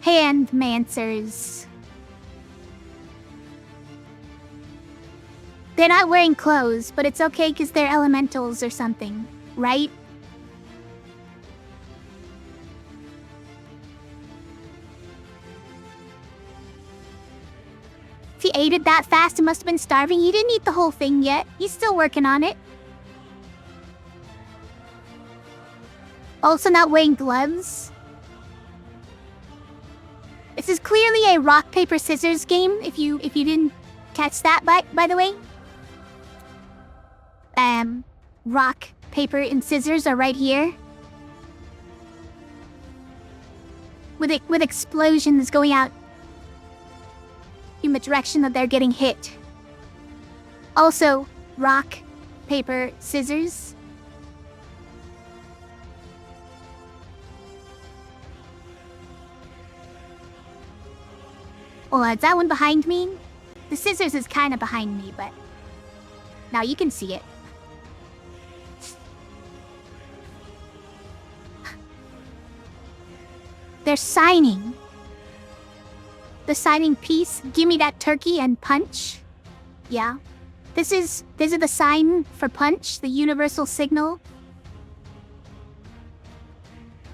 Handmancers. They're not wearing clothes, but it's okay because they're elementals or something, right? If he ate it that fast, it must have been starving. He didn't eat the whole thing yet. He's still working on it. Also not wearing gloves. This is clearly a rock, paper, scissors game, if you didn't catch that by the way. Rock, paper, and scissors are right here. With explosions going out in the direction that they're getting hit. Also, rock, paper, scissors. Well, is that one behind me? The scissors is kind of behind me, but now you can see it. They're signing. The signing piece, give me that turkey and punch. Yeah. This is the sign for punch, the universal signal.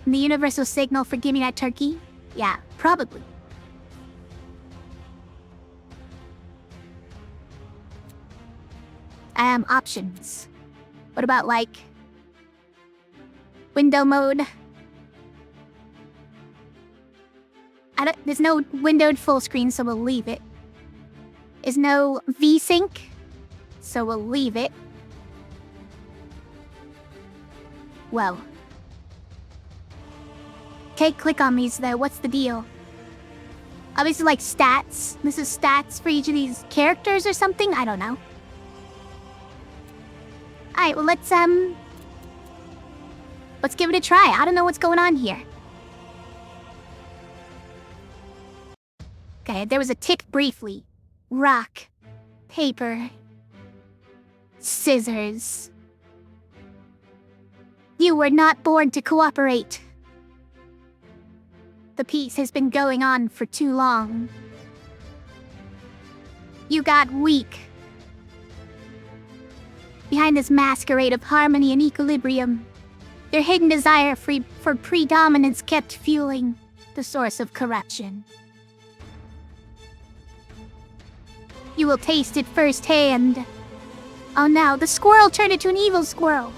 And the universal signal for give me that turkey? Yeah, probably. Options. What about, like, window mode? There's no windowed full screen, so we'll leave it. There's no VSync, so we'll leave it. Well. Okay, click on these, though. What's the deal? Obviously, like, stats. This is stats for each of these characters or something? I don't know. Alright, well, let's give it a try. I don't know what's going on here. Okay, there was a tick briefly. Rock, paper, scissors. You were not born to cooperate. The peace has been going on for too long. You got weak. Behind this masquerade of harmony and equilibrium, their hidden desire for predominance kept fueling the source of corruption. You will taste it firsthand. Oh no, the squirrel turned into an evil squirrel.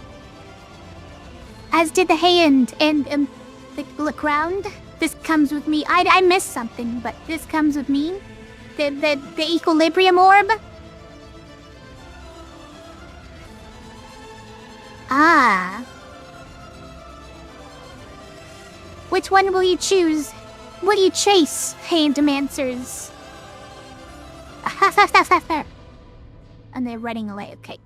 As did the hand and the ground. This comes with me. I missed something, but this comes with me. The equilibrium orb. Ah. Which one will you choose? Will you chase, Handmancers? And they're running away, okay.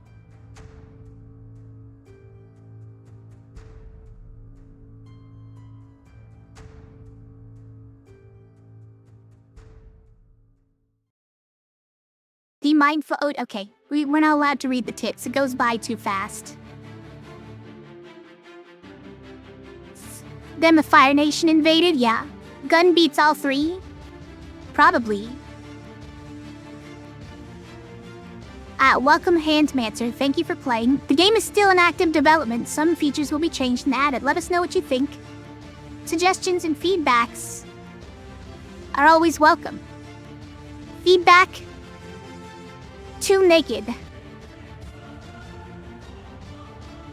Be mindful. Oh, okay. We're not allowed to read the tips. It goes by too fast. Them a Fire Nation invaded? Yeah. Gun beats all three? Probably. Welcome Handmancer. Thank you for playing. The game is still in active development. Some features will be changed and added. Let us know what you think. Suggestions and feedbacks are always welcome. Feedback? Too naked.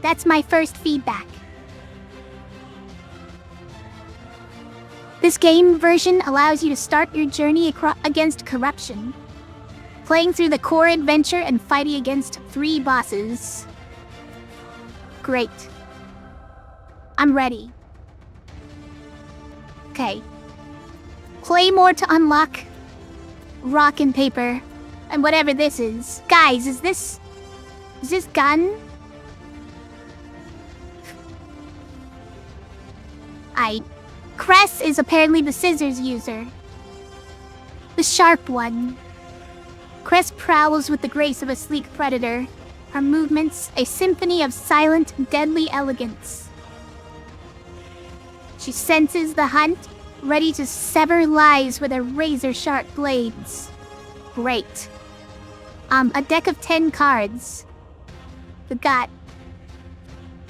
That's my first feedback. This game version allows you to start your journey against corruption, playing through the core adventure and fighting against 3 bosses. Great. I'm ready. Okay. Play more to unlock rock and paper and whatever this is. Guys, is this gun? Cress is apparently the scissors user. The sharp one. Cress prowls with the grace of a sleek predator. Her movements, a symphony of silent, deadly elegance. She senses the hunt ready to sever lives with their razor-sharp blades. Great. A deck of 10 cards. We got,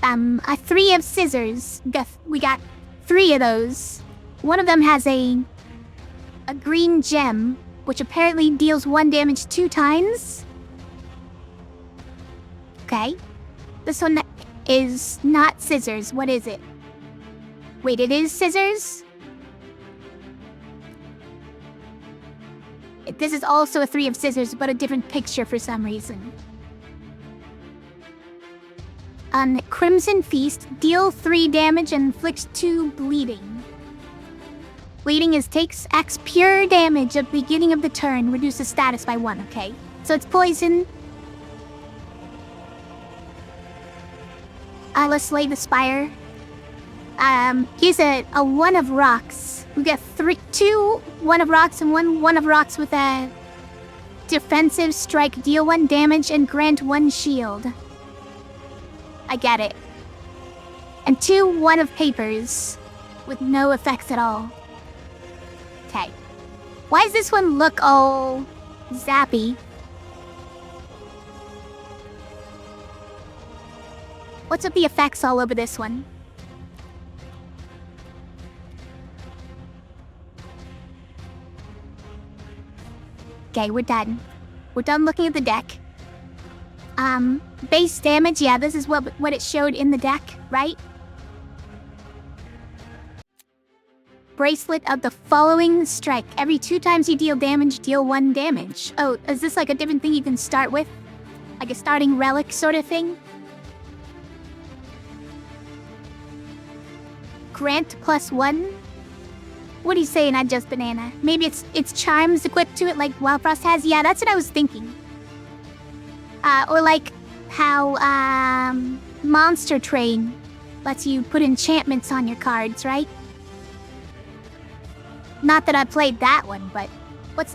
a 3 of scissors. We got 3 of those. One of them has a green gem, which apparently deals 1 damage 2 times. Okay. This one is not scissors. What is it? Wait, it is scissors? This is also a 3 of scissors, but a different picture for some reason. On Crimson Feast, deal 3 damage and inflicts 2 bleeding. Bleeding takes X pure damage at the beginning of the turn, reduces status by 1, okay? So it's poison. Let's slay the spire. Here's a 1 of rocks. We got 2 1 of rocks and 1 of rocks with a defensive strike, deal 1 damage and grant 1 shield. I get it. And 2 1 of papers with no effects at all. Okay. Why does this one look all zappy? What's with the effects all over this one? Okay, we're done. We're done looking at the deck. Base damage, yeah, this is what it showed in the deck, right? Bracelet of the following strike. Every 2 times you deal damage, deal 1 damage. Oh, is this like a different thing you can start with? Like a starting relic sort of thing? Grant +1? What are you saying, I just banana? Maybe it's charms equipped to it like Wildfrost has? Yeah, that's what I was thinking. Or like how, Monster Train lets you put enchantments on your cards, right? Not that I played that one, but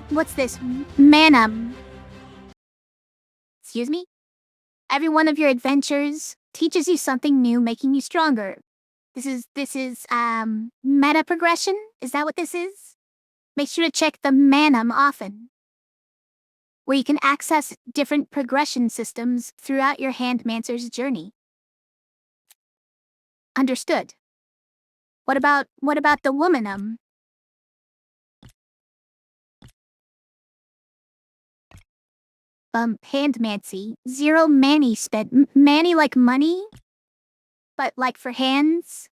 what's this? Manum. Excuse me? Every one of your adventures teaches you something new, making you stronger. This is meta progression? Is that what this is? Make sure to check the Manum often, where you can access different progression systems throughout your Handmancers journey. Understood. What about the Womanum? Handmancy. 0 manny spent. Manny like money? But like for hands?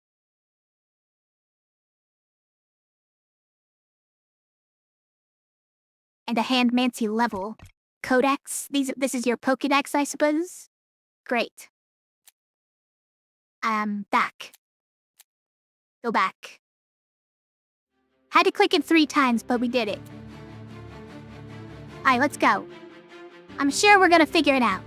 And a Handmancy level. Codex? This is your Pokedex, I suppose? Great. Back. Go back. Had to click it 3 times, but we did it. Alright, let's go. I'm sure we're gonna figure it out.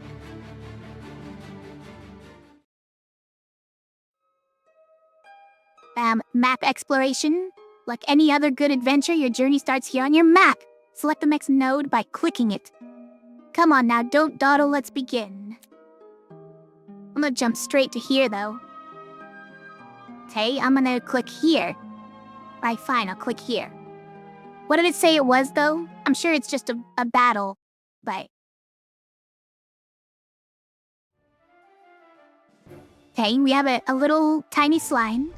Map exploration. Like any other good adventure, your journey starts here on your map. Select the next node by clicking it. Come on now, don't dawdle, let's begin. I'm gonna jump straight to here, though. Okay, I'm gonna click here. Right, fine, I'll click here. What did it say it was, though? I'm sure it's just a battle, but... Okay, we have a little tiny slime.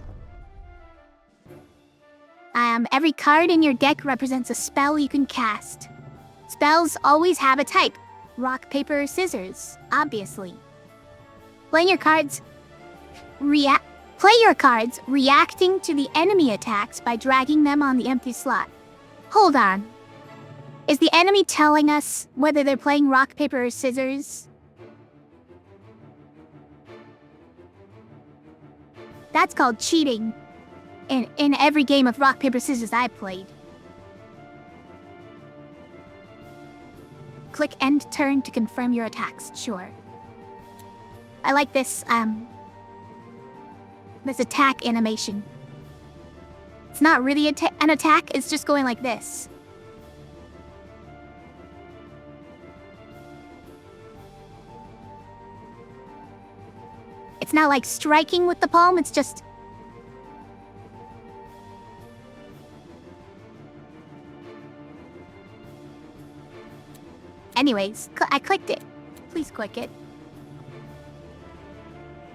Every card in your deck represents a spell you can cast. Spells always have a type. Rock, paper, or scissors, obviously. Play your cards reacting to the enemy attacks by dragging them on the empty slot. Hold on. Is the enemy telling us whether they're playing rock, paper, or scissors? That's called cheating. In every game of rock, paper, scissors I played. Click end turn to confirm your attacks, sure. I like this attack animation. It's not really an attack, it's just going like this. It's not like striking with the palm, it's just... Anyways, I clicked it. Please click it.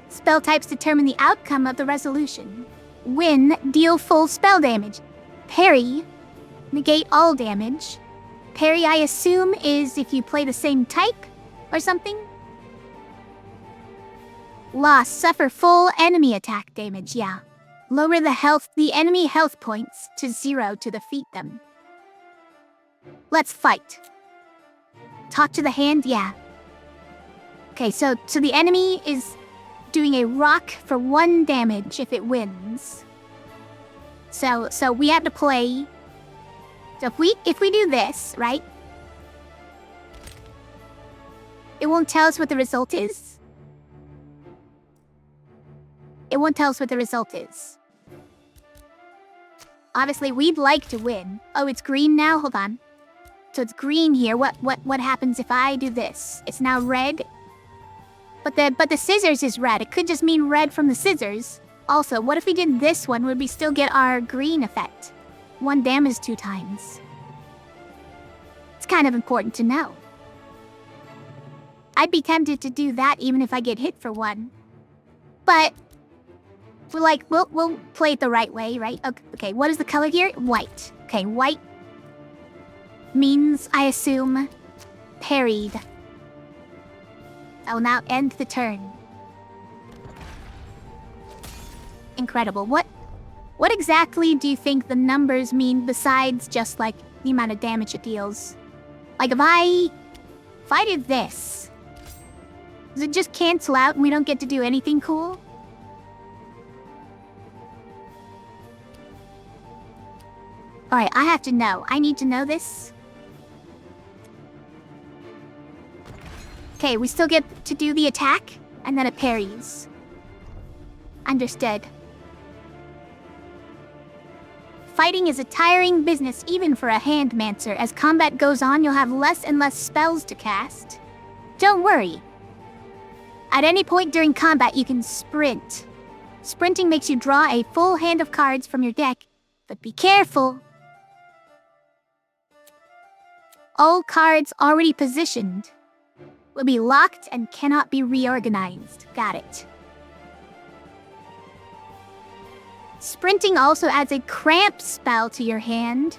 Spell types determine the outcome of the resolution. Win, deal full spell damage. Parry, negate all damage. Parry, I assume, is if you play the same type or something. Loss, suffer full enemy attack damage, yeah. Lower the enemy health points to 0 to defeat them. Let's fight. Talk to the hand, yeah. Okay, so the enemy is doing a rock for 1 damage if it wins. So we have to play. So if we do this, right? It won't tell us what the result is. It won't tell us what the result is. Obviously, we'd like to win. Oh, it's green now? Hold on. So it's green here. What happens if I do this? It's now red. But the scissors is red. It could just mean red from the scissors. Also, what if we did this one? Would we still get our green effect? 1 damage 2 times. It's kind of important to know. I'd be tempted to do that even if I get hit for 1. But we'll play it the right way, right? Okay, what is the color here? White. Okay, white means, I assume, parried. I will now end the turn. Incredible. What exactly do you think the numbers mean besides just like the amount of damage it deals? Like if I did this, does it just cancel out and we don't get to do anything cool? Alright, I have to know. I need to know this. Okay, we still get to do the attack, and then it parries. Understood. Fighting is a tiring business even for a Handmancer. As combat goes on, you'll have less and less spells to cast. Don't worry. At any point during combat, you can sprint. Sprinting makes you draw a full hand of cards from your deck, but be careful. All cards already positioned will be locked and cannot be reorganized. Got it. Sprinting also adds a cramp spell to your hand,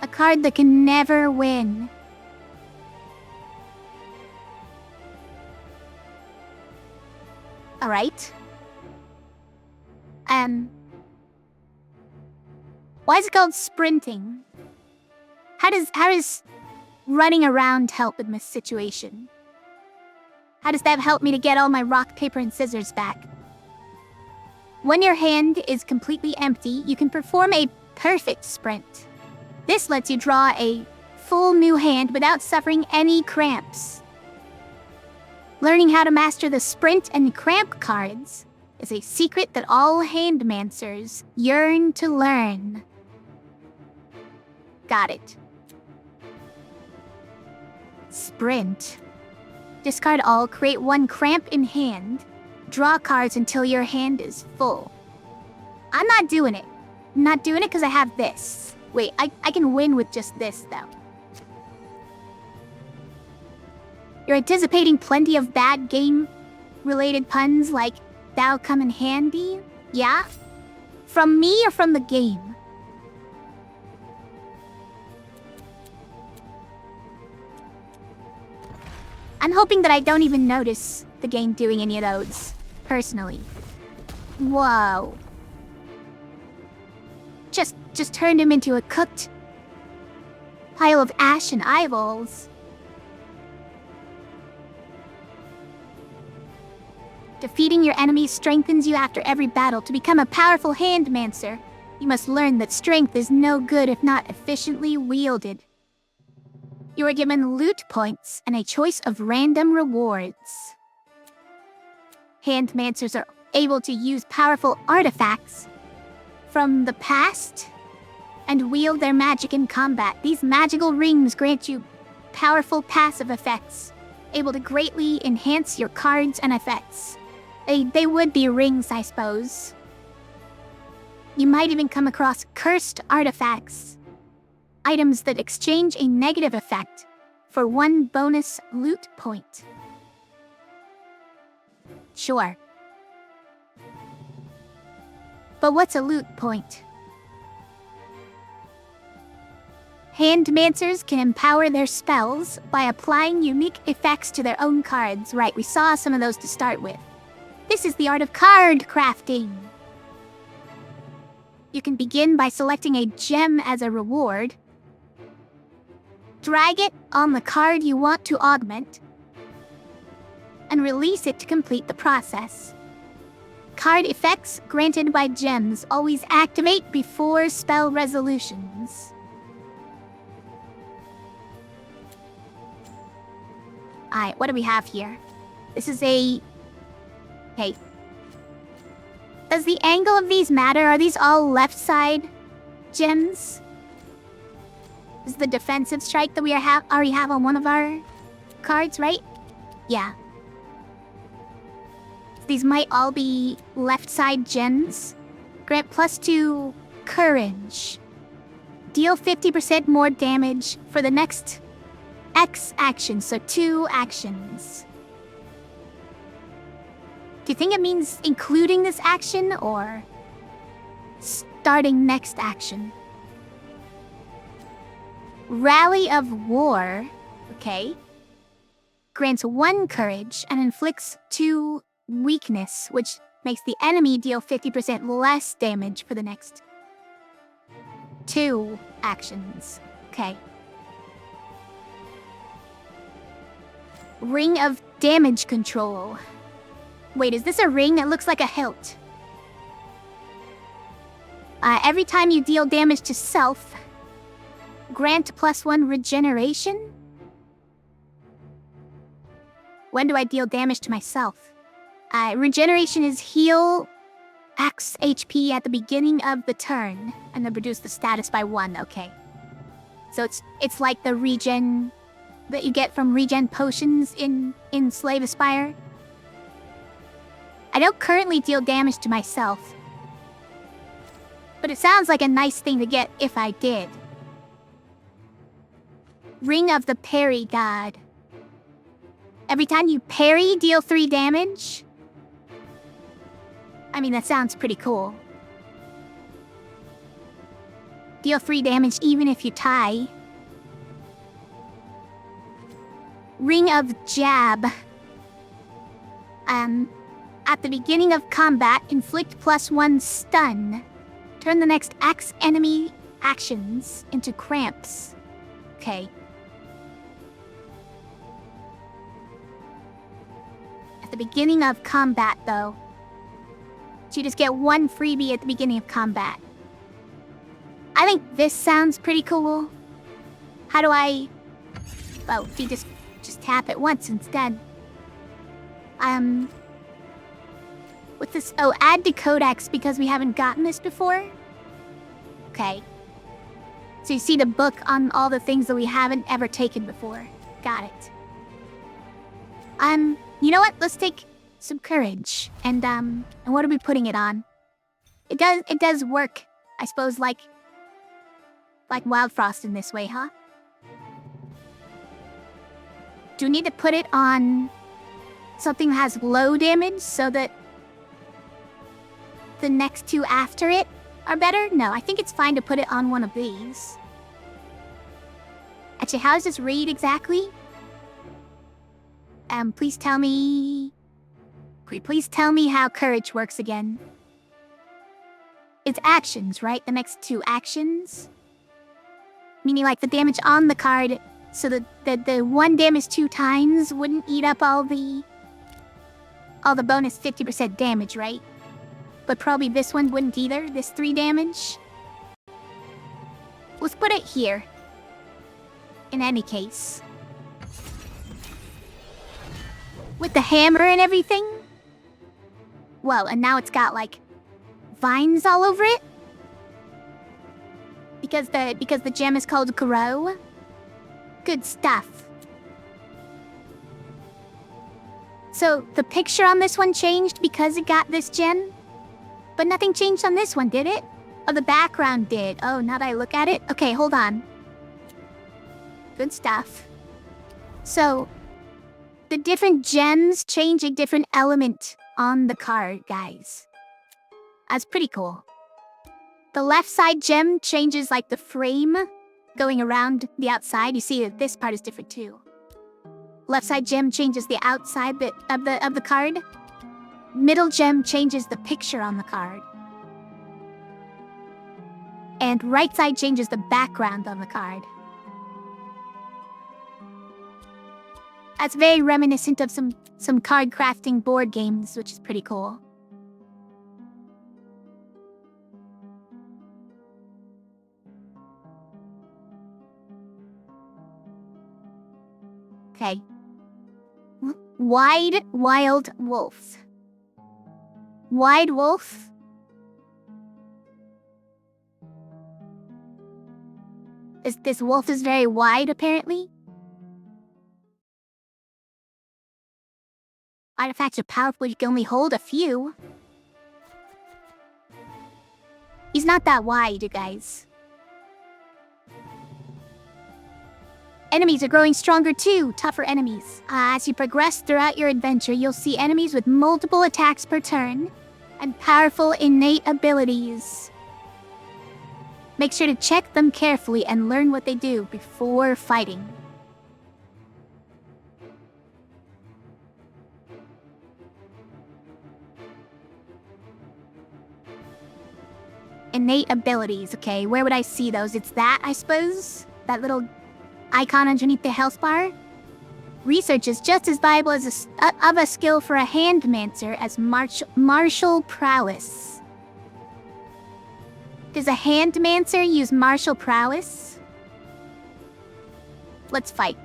a card that can never win. Alright. Why is it called sprinting? How does running around help in this situation? How does that help me to get all my rock, paper, and scissors back? When your hand is completely empty, you can perform a perfect sprint. This lets you draw a full new hand without suffering any cramps. Learning how to master the sprint and cramp cards is a secret that all Handmancers yearn to learn. Got it. Sprint. Discard all, create 1 cramp in hand. Draw cards until your hand is full. I'm not doing it. I'm not doing it because I have this. Wait, I can win with just this, though. You're anticipating plenty of bad game-related puns like, "Thou come in handy"? Yeah? From me or from the game? I'm hoping that I don't even notice the game doing any of those, personally. Whoa. Just turned him into a cooked pile of ash and eyeballs. Defeating your enemies strengthens you after every battle. To become a powerful Handmancer, you must learn that strength is no good if not efficiently wielded. You are given loot points and a choice of random rewards. Handmancers are able to use powerful artifacts from the past and wield their magic in combat. These magical rings grant you powerful passive effects, able to greatly enhance your cards and effects. They would be rings, I suppose. You might even come across cursed artifacts. Items that exchange a negative effect for 1 bonus loot point. Sure. But what's a loot point? Handmancers can empower their spells by applying unique effects to their own cards. Right, we saw some of those to start with. This is the art of card crafting. You can begin by selecting a gem as a reward. Drag it on the card you want to augment, and release it to complete the process. Card effects granted by gems always activate before spell resolutions. Alright, what do we have here? This is a... Okay. Does the angle of these matter? Are these all left side gems? This is the defensive strike that we already have on one of our cards, right? Yeah. These might all be left side gems. Grant +2 courage. Deal 50% more damage for the next X actions, so 2 actions. Do you think it means including this action or starting next action? Rally of War, okay. Grants 1 courage and inflicts 2 weakness, which makes the enemy deal 50% less damage for the next 2 actions. Okay. Ring of Damage Control. Wait, is this a ring? It looks like a hilt. Every time you deal damage to self, grant +1 regeneration? When do I deal damage to myself? Regeneration is heal X HP at the beginning of the turn, and then reduce the status by 1, okay. So it's like the regen that you get from regen potions in Slave Aspire. I don't currently deal damage to myself, but it sounds like a nice thing to get if I did. Ring of the Parry God. Every time you parry, deal 3 damage? I mean, that sounds pretty cool. Deal 3 damage even if you tie. Ring of Jab. At the beginning of combat, inflict +1 stun. Turn the next X enemy actions into cramps. Okay. At the beginning of combat, though. So you just get 1 freebie at the beginning of combat. I think this sounds pretty cool. How do I... Oh, you just tap it once instead. With this... Oh, add to Codex because we haven't gotten this before? Okay. So you see the book on all the things that we haven't ever taken before. Got it. You know what? Let's take some courage. And what are we putting it on? It does work, I suppose, like Wild Frost in this way, huh? Do we need to put it on something that has low damage so that the next 2 after it are better? No, I think it's fine to put it on one of these. Actually, how does this read exactly? Please tell me... Please tell me how courage works again. It's actions, right? The next 2 actions? Meaning like the damage on the card, so that the 1 damage 2 times wouldn't eat up all the bonus 50% damage, right? But probably this one wouldn't either, this 3 damage. Let's put it here. In any case. With the hammer and everything? Well, and now it's got, like, vines all over it? Because the gem is called Grow? Good stuff. So, the picture on this one changed because it got this gem? But nothing changed on this one, did it? Oh, the background did. Oh, now that I look at it? Okay, hold on. Good stuff. So, the different gems change a different element on the card, guys. That's pretty cool. The left side gem changes like the frame going around the outside. You see that this part is different too. Left side gem changes the outside bit of the card. Middle gem changes the picture on the card. And right side changes the background on the card. That's very reminiscent of some card crafting board games, which is pretty cool. Okay. Wild wolf. Wide wolf? This wolf is very wide, apparently. Artifacts are powerful, you can only hold a few. He's not that wide, you guys. Enemies are growing stronger too, tougher enemies. As you progress throughout your adventure, you'll see enemies with multiple attacks per turn and powerful innate abilities. Make sure to check them carefully and learn what they do before fighting. Innate abilities, okay, where would I see those? It's that, I suppose? That little icon underneath the health bar? Research is just as viable as a skill for a Handmancer as martial prowess. Does a Handmancer use martial prowess? Let's fight.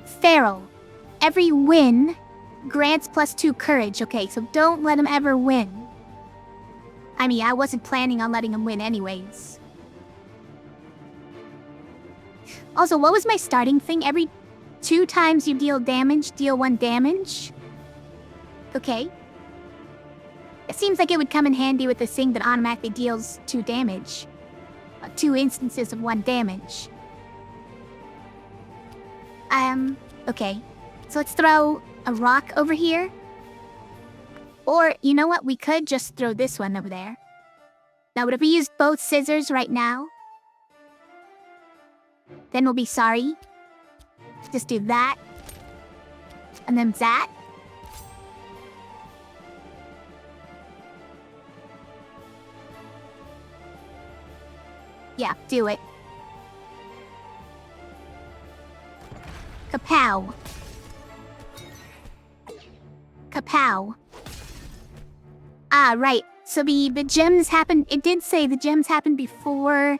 Feral. Every win grants +2 courage. Okay, so don't let him ever win. I mean, I wasn't planning on letting him win anyways. Also, what was my starting thing? Every 2 times you deal damage, deal 1 damage? Okay. It seems like it would come in handy with this thing that automatically deals 2 damage. 2 instances of 1 damage. Okay. So let's throw a rock over here. Or, you know what? We could just throw this one over there. Now, would if we used both scissors right now? Then we'll be sorry. Just do that. And then that. Yeah, do it. Kapow. Kapow. Ah, right. So the gems happened... It did say the gems happened before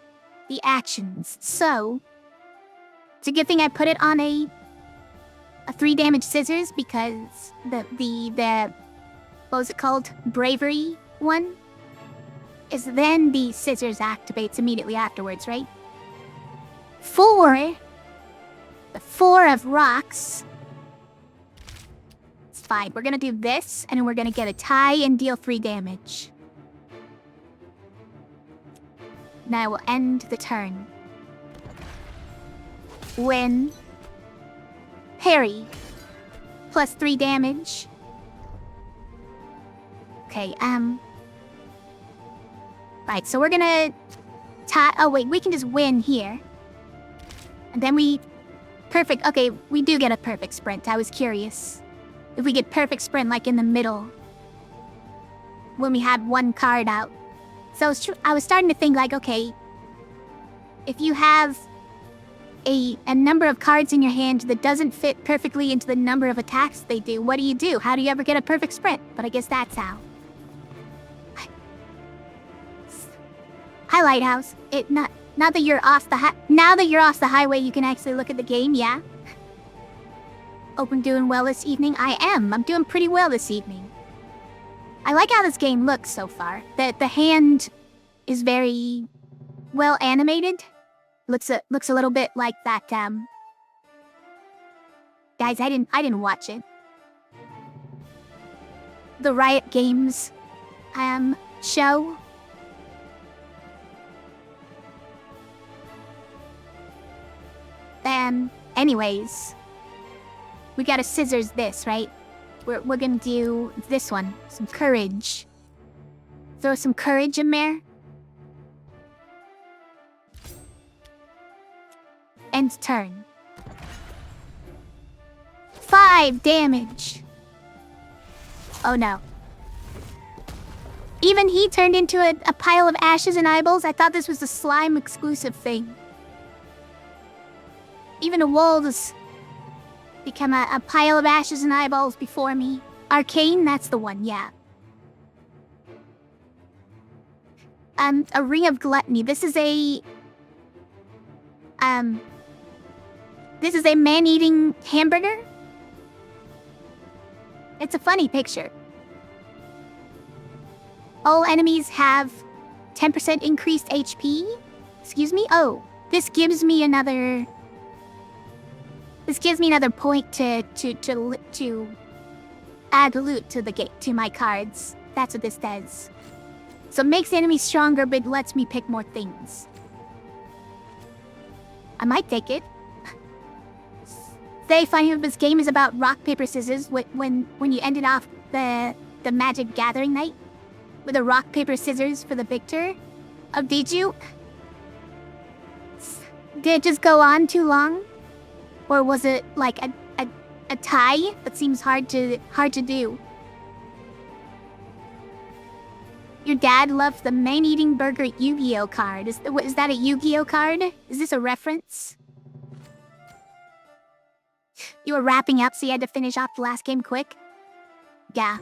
the actions. So, it's a good thing I put it on a 3 damage scissors because the what was it called? Bravery one? Is then the scissors activates immediately afterwards, right? 4. The 4 of rocks. It's fine. We're gonna do this, and then we're gonna get a tie and deal 3 damage. Now we'll end the turn. Win. Parry. +3 damage. Okay, Right, so we're gonna tie... Oh, wait, we can just win here. And then we... Perfect. Okay, we do get a perfect sprint. I was curious. If we get perfect sprint, like in the middle. When we had 1 card out. So I was starting to think, like, okay... If you have a number of cards in your hand that doesn't fit perfectly into the number of attacks they do, what do you do? How do you ever get a perfect sprint? But I guess that's how. Hi, Lighthouse. Now that you're off the highway, you can actually look at the game, yeah? Hope I'm doing well this evening. I am. I'm doing pretty well this evening. I like how this game looks so far. The hand is very well animated. Looks a little bit like that. Guys, I didn't watch it. The Riot Games show. Anyways, we gotta scissors this, right? We're gonna do this one. Some courage. Throw some courage in there. End turn. 5 damage. Oh no. Even he turned into a pile of ashes and eyeballs. I thought this was a slime exclusive thing. Even a wolves become a pile of ashes and eyeballs before me. Arcane, that's the one, yeah. A ring of gluttony. This is a man-eating hamburger. It's a funny picture. All enemies have 10% increased HP. Excuse me? Oh, this gives me another point to add loot to my cards. That's what this does. So it makes enemies stronger, but lets me pick more things. I might take it. Today, finding out this game is about rock, paper, scissors. When you ended off the Magic Gathering night with a rock, paper, scissors for the victor. Oh, did you? Did it just go on too long? Or was it like a tie? That seems hard to do. Your dad loves the man-eating burger Yu-Gi-Oh card. Is that a Yu-Gi-Oh card? Is this a reference? You were wrapping up, so you had to finish off the last game quick? Yeah.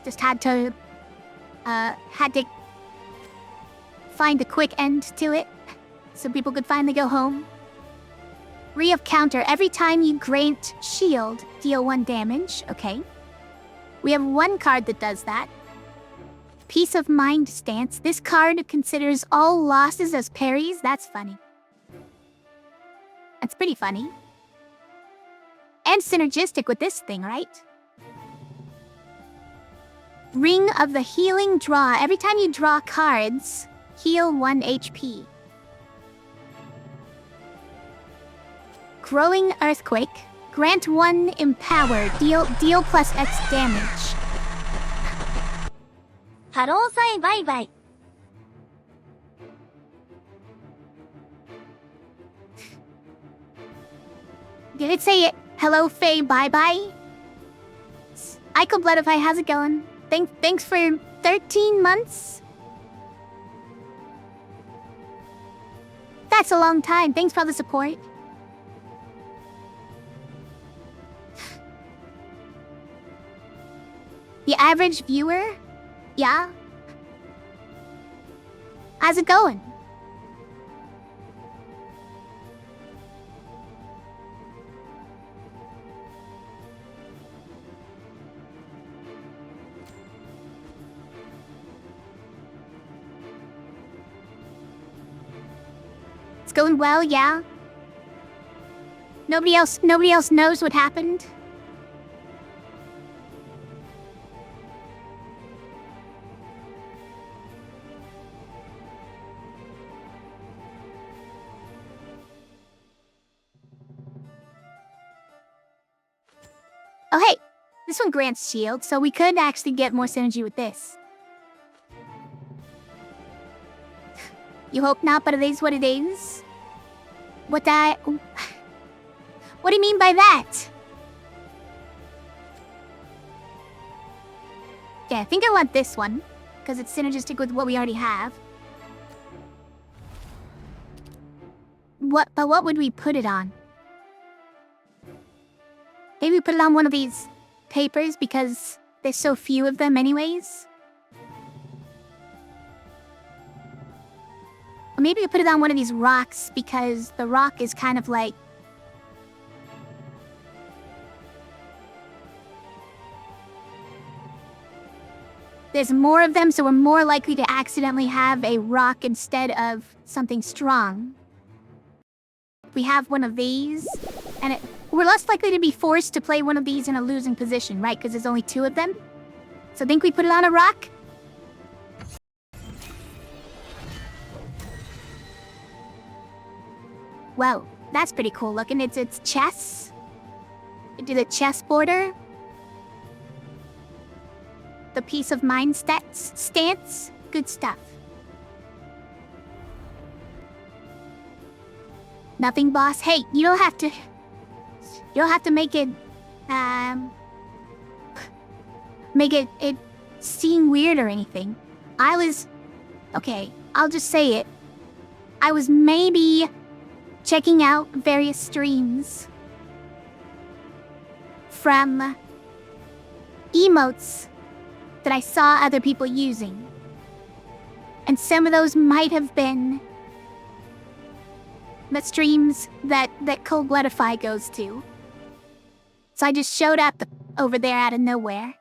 Just had to find a quick end to it, so people could finally go home. Re of counter. Every time you grant shield, deal 1 damage. Okay. We have 1 card that does that. Peace of Mind Stance. This card considers all losses as parries. That's funny. That's pretty funny. And synergistic with this thing, right? Ring of the Healing Draw. Every time you draw cards, heal 1 HP. Growing Earthquake. Grant 1 Empower. Deal plus X damage. Hello, say bye bye. Did it say hello, Faye, bye-bye? Iko Bloodify, how's it going? Thanks for 13 months? That's a long time. Thanks for all the support. The average viewer? Yeah? How's it going? It's going well, yeah? Nobody else knows what happened? Oh hey, this one grants shield, so we could actually get more synergy with this. You hope not, but it is what it is. What do you mean by that? Yeah, I think I want this one, because it's synergistic with what we already have. But what would we put it on? Maybe we put it on one of these papers because there's so few of them anyways. Or maybe we put it on one of these rocks because the rock is kind of like... There's more of them, so we're more likely to accidentally have a rock instead of something strong. We have one of these, and we're less likely to be forced to play one of these in a losing position, right? Because there's only 2 of them. So I think we put it on a rock. Whoa, that's pretty cool looking. It's chess. It did a chess border. The peace of mind stance. Good stuff. Nothing, boss. Hey, you don't have to make it, make it seem weird or anything. Okay, I'll just say it. I was maybe checking out various streams from emotes that I saw other people using. And some of those might have been the streams that Cold-Bloodify goes to. So I just showed up over there out of nowhere.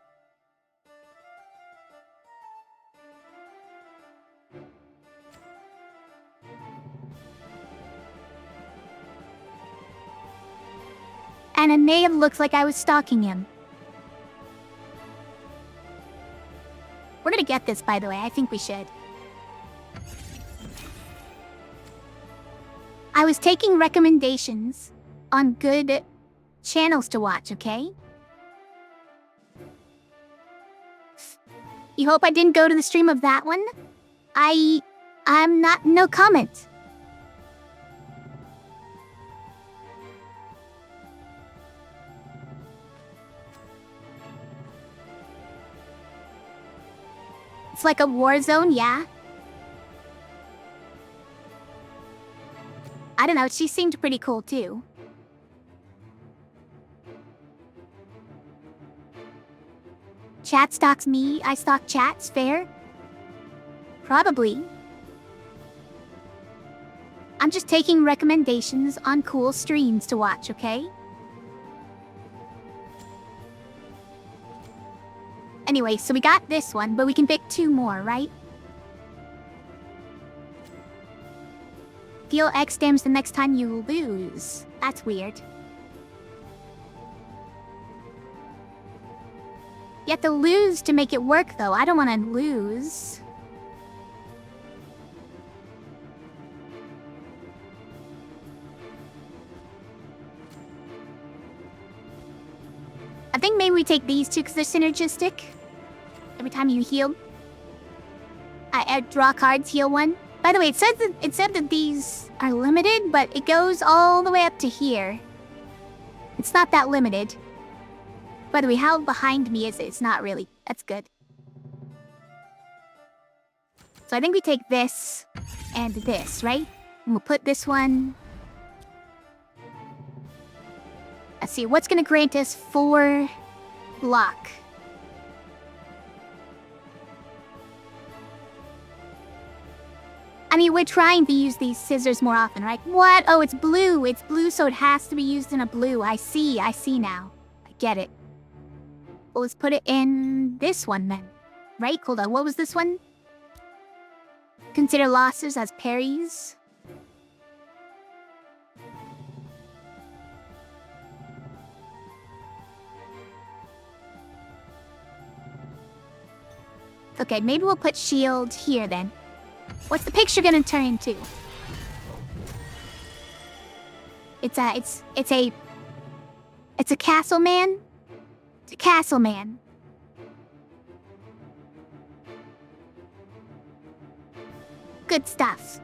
And it may have looked like I was stalking him. We're gonna get this, by the way. I think we should. I was taking recommendations on good channels to watch, okay? You hope I didn't go to the stream of that one? I'm not... no comment. It's like a war zone, yeah? I don't know, she seemed pretty cool too. Chat stalks me, I stalk chats, fair? Probably. I'm just taking recommendations on cool streams to watch, okay? Anyway, so we got this one, but we can pick 2 more, right? Deal X damage the next time you lose. That's weird. You have to lose to make it work, though. I don't want to lose. I think maybe we take these 2 because they're synergistic. Every time you heal. I draw cards, heal 1. By the way, it said that these are limited, but it goes all the way up to here. It's not that limited. By the way, how behind me is it? It's not really. That's good. So I think we take this and this, right? And we'll put this one... Let's see, what's gonna grant us 4 block? I mean, we're trying to use these scissors more often, right? What? Oh, it's blue. It's blue, so it has to be used in a blue. I see now. I get it. Well, let's put it in this one then. Right? Hold on, what was this one? Consider losses as parries. Okay, maybe we'll put shield here then. What's the picture gonna turn into? It's a castle man. It's a castle man. Good stuff.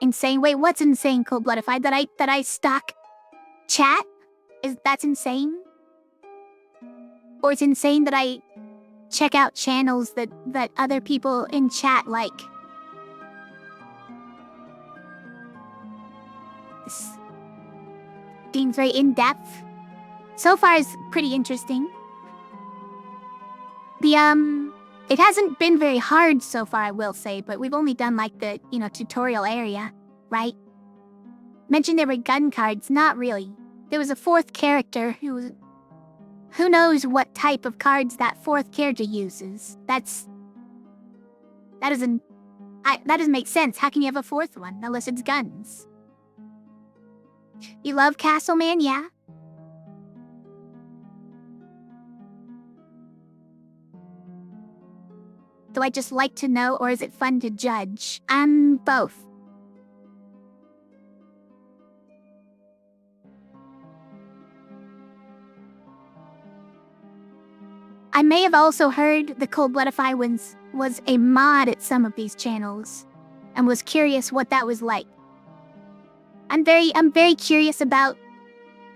Insane. Wait, what's insane, Cold-Bloodify? That I stalk chat? That's insane? Or it's insane that I check out channels that other people in chat like. This seems very in-depth. So far is pretty interesting. It hasn't been very hard so far, I will say, but we've only done like the, tutorial area, right? Mentioned there were gun cards, not really. There was a 4th character who knows what type of cards that 4th character uses? That doesn't make sense. How can you have a 4th one unless it's guns? You love Castle Man, yeah? Do I just like to know, or is it fun to judge? Both. I may have also heard the Cold-Bloodify was a mod at some of these channels, and was curious what that was like. I'm very curious about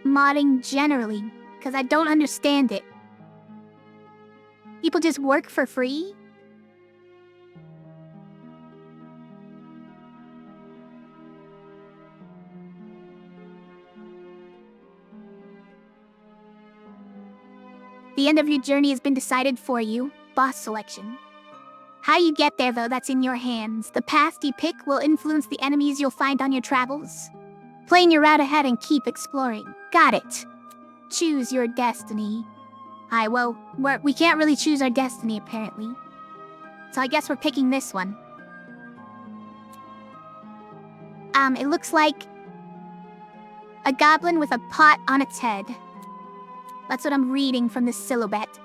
modding generally, because I don't understand it. People just work for free? The end of your journey has been decided for you. Boss selection. How you get there, though, that's in your hands. The path you pick will influence the enemies you'll find on your travels. Plan your route ahead and keep exploring. Got it. Choose your destiny. Well, we can't really choose our destiny, apparently. So I guess we're picking this one. It looks like a goblin with a pot on its head. That's what I'm reading from the silhouette.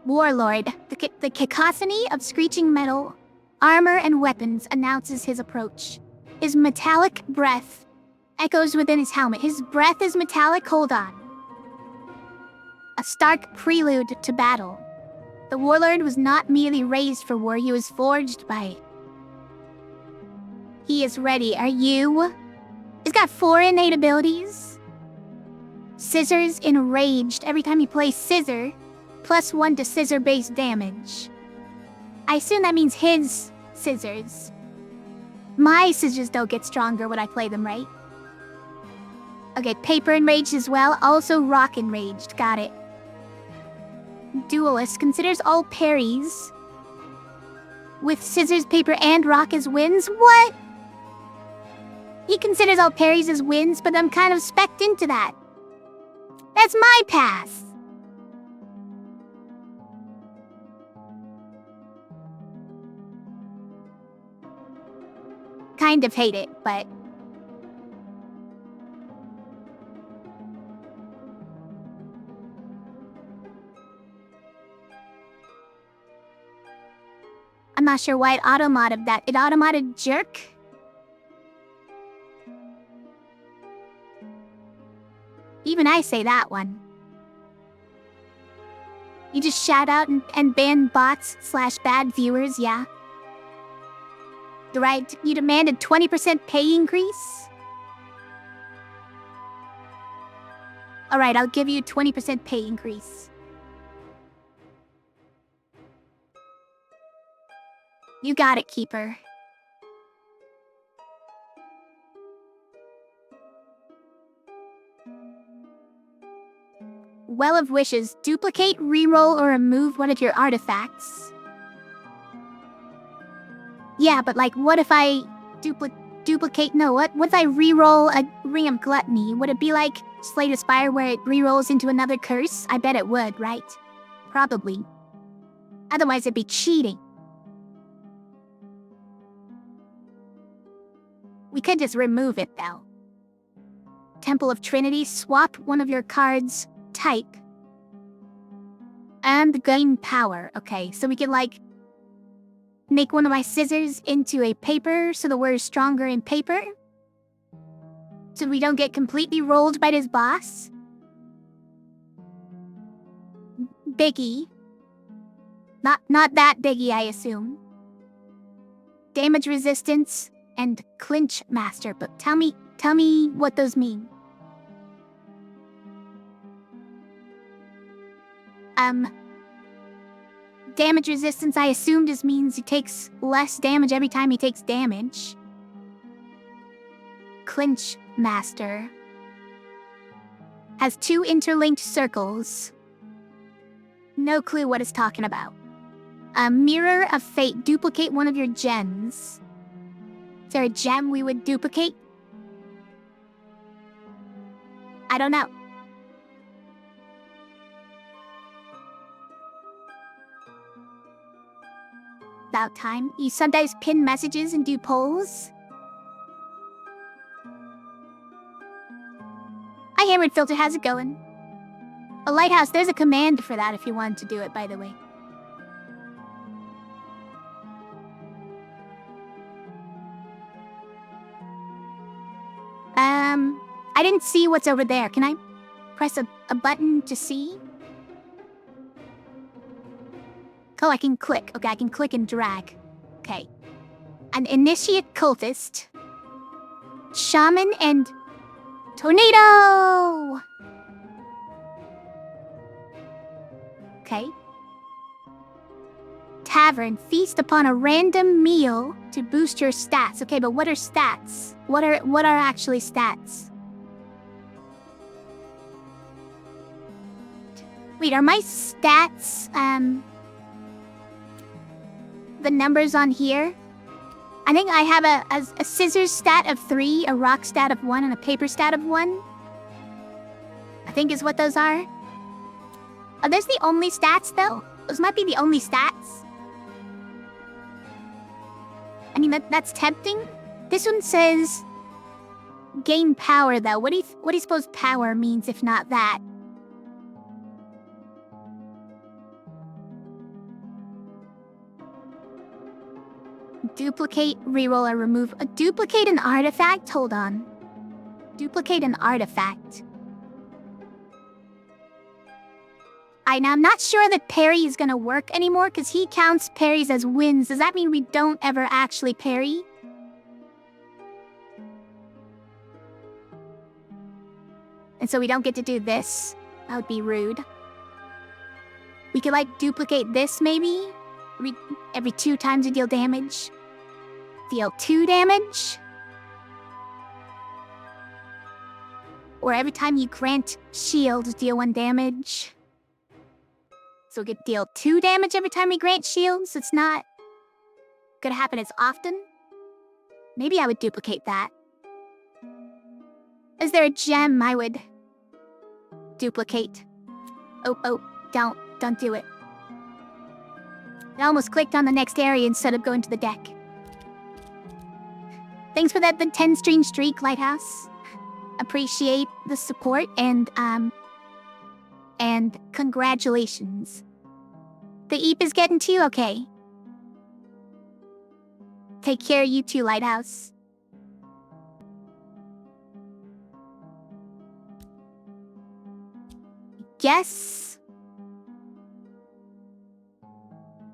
Warlord, the cacophony of screeching metal, armor, and weapons announces his approach. His metallic breath echoes within his helmet. His breath is metallic, hold on. A stark prelude to battle. The warlord was not merely raised for war, he was forged by it. He is ready, are you? He's got 4 innate abilities. Scissors enraged. Every time you play scissor, +1 to scissor-based damage. I assume that means his scissors. My scissors don't get stronger when I play them, right? Okay, paper enraged as well. Also rock enraged. Got it. Duelist considers all parries with scissors, paper, and rock as wins. What? He considers all parries as wins, but I'm kind of specced into that. That's my pass. Kind of hate it, but... I'm not sure why it auto-modded that. It auto-modded jerk? Even I say that one. You just shout out and ban bots / bad viewers, yeah? Right, you demanded 20% pay increase? Alright, I'll give you 20% pay increase. You got it, Keeper. Well of Wishes. Duplicate, reroll, or remove one of your artifacts. Yeah, but like, what if I duplicate? No, what if I reroll a Ring of Gluttony? Would it be like Slay Spire where it rerolls into another curse? I bet it would, right? Probably. Otherwise, it'd be cheating. We could just remove it, though. Temple of Trinity. Swap one of your cards. Type. And gain power. Okay, so we can, like, make one of my scissors into a paper so the word is stronger in paper. So we don't get completely rolled by this boss. Biggie. Not that biggie, I assume. Damage resistance and clinch master. But tell me what those mean. Damage resistance, I assume, just means he takes less damage every time he takes damage. Clinch Master has 2 interlinked circles. No clue what it's talking about. Mirror of Fate. Duplicate one of your gems. Is there a gem we would duplicate? I don't know. About time. You sometimes pin messages and do polls? Hi, Hammered Filter, how's it going? A lighthouse, there's a command for that if you wanted to do it, by the way. I didn't see what's over there. Can I press a button to see? Oh, I can click. Okay, I can click and drag. Okay. An initiate cultist. Shaman and tornado! Okay. Tavern. Feast upon a random meal to boost your stats. Okay, but what are stats? What are actually stats? Wait, are my stats, the numbers on here? I think I have a scissors stat of 3, a rock stat of 1, and a paper stat of 1. I think is what those are. Are those the only stats, though? Those might be the only stats. I mean, that's tempting. This one says gain power, though. What do you suppose power means if not that? Duplicate, reroll, or remove. Duplicate an artifact? Hold on. Duplicate an artifact. Now I'm not sure that parry is gonna work anymore because he counts parries as wins. Does that mean we don't ever actually parry? And so we don't get to do this. That would be rude. We could, like, duplicate this, maybe? Every 2 times you deal damage. Deal 2 damage? Or every time you grant shield, deal 1 damage. So we could deal 2 damage every time we grant shields. It's not gonna happen as often. Maybe I would duplicate that. Is there a gem I would duplicate? Oh, don't do it. I almost clicked on the next area instead of going to the deck. Thanks for the 10-string streak, Lighthouse. Appreciate the support and congratulations. The Eep is getting to you, okay? Take care, you too, Lighthouse. Guess.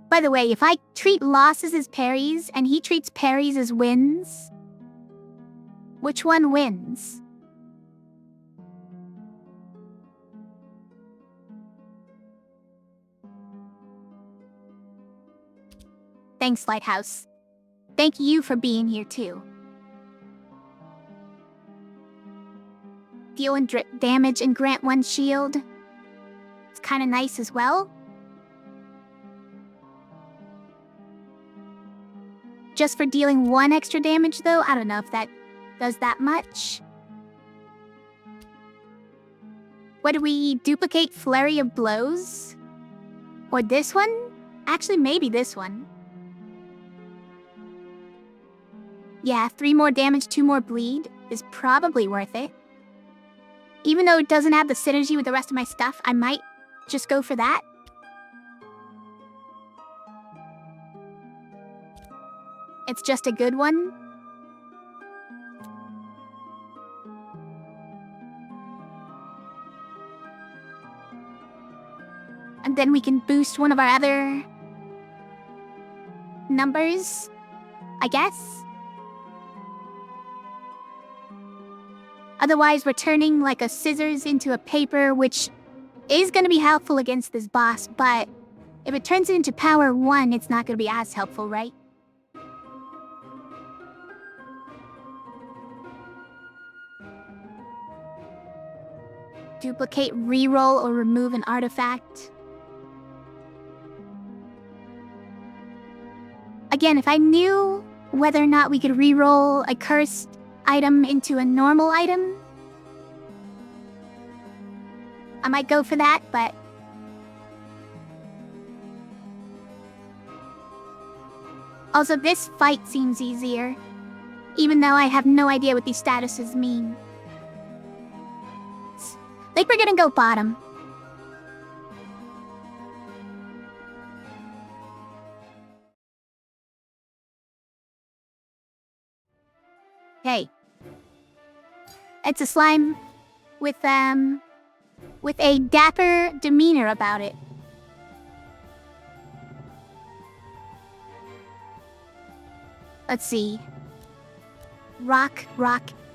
By the way, if I treat losses as parries and he treats parries as wins, which one wins? Thanks, Lighthouse. Thank you for being here, too. Deal and drip damage and grant 1 shield. It's kind of nice as well. Just for dealing 1 extra damage, though? I don't know if that does that much. What do we duplicate? Flurry of Blows? Or this one? Actually, maybe this one. Yeah, 3 more damage, 2 more bleed is probably worth it. Even though it doesn't have the synergy with the rest of my stuff, I might just go for that. It's just a good one. And then we can boost one of our other numbers, I guess. Otherwise, we're turning like a scissors into a paper, which is going to be helpful against this boss, but if it turns it into power 1, it's not going to be as helpful, right? Duplicate, reroll, or remove an artifact. Again, if I knew whether or not we could reroll a cursed item into a normal item, I might go for that, but also this fight seems easier, even though I have no idea what these statuses mean. I think we're gonna go bottom. Okay. It's a slime with a dapper demeanor about it. Let's see. Rock,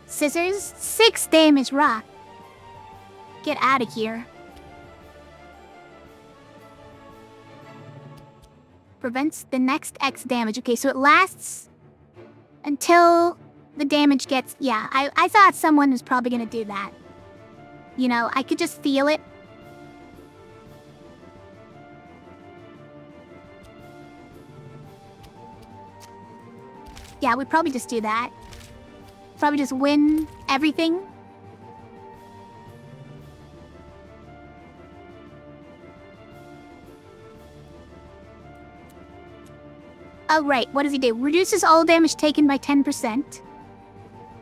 scissors, 6 damage rock. Get out of here. Prevents the next X damage. Okay, so it lasts until the damage gets... Yeah, I thought someone was probably gonna do that. You know, I could just feel it. Yeah, we'd probably just do that. Probably just win everything. Oh, right. What does he do? Reduces all damage taken by 10%.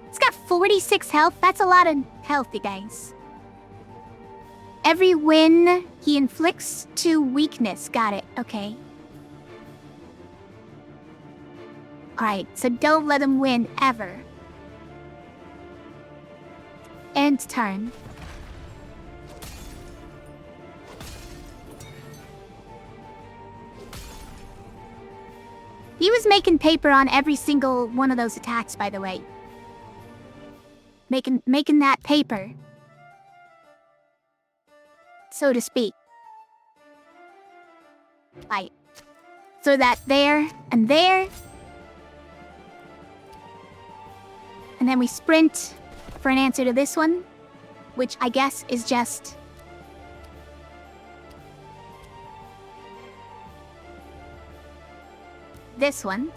It's got 46 health. That's a lot of health, you guys. Every win he inflicts to weakness. Got it. Okay. Alright, so don't let him win, ever. End turn. He was making paper on every single one of those attacks, by the way. Making that paper. So to speak. Right. So that there and there. And then we sprint for an answer to this one, which I guess is just... this one.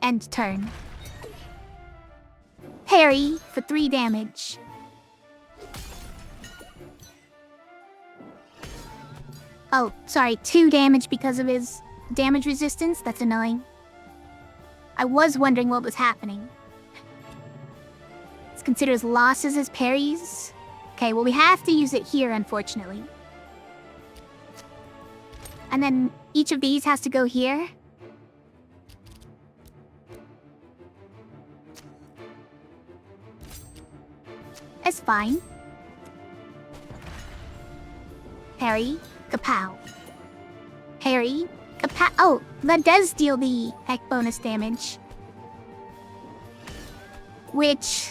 End turn. Parry for 3 damage. Oh, sorry, 2 damage because of his damage resistance. That's annoying. I was wondering what was happening. It's considered as losses as parries. Okay, well we have to use it here, unfortunately. And then each of these has to go here. It's fine. Parry, kapow. Parry, kapow. Oh, that does deal the heck bonus damage. Which...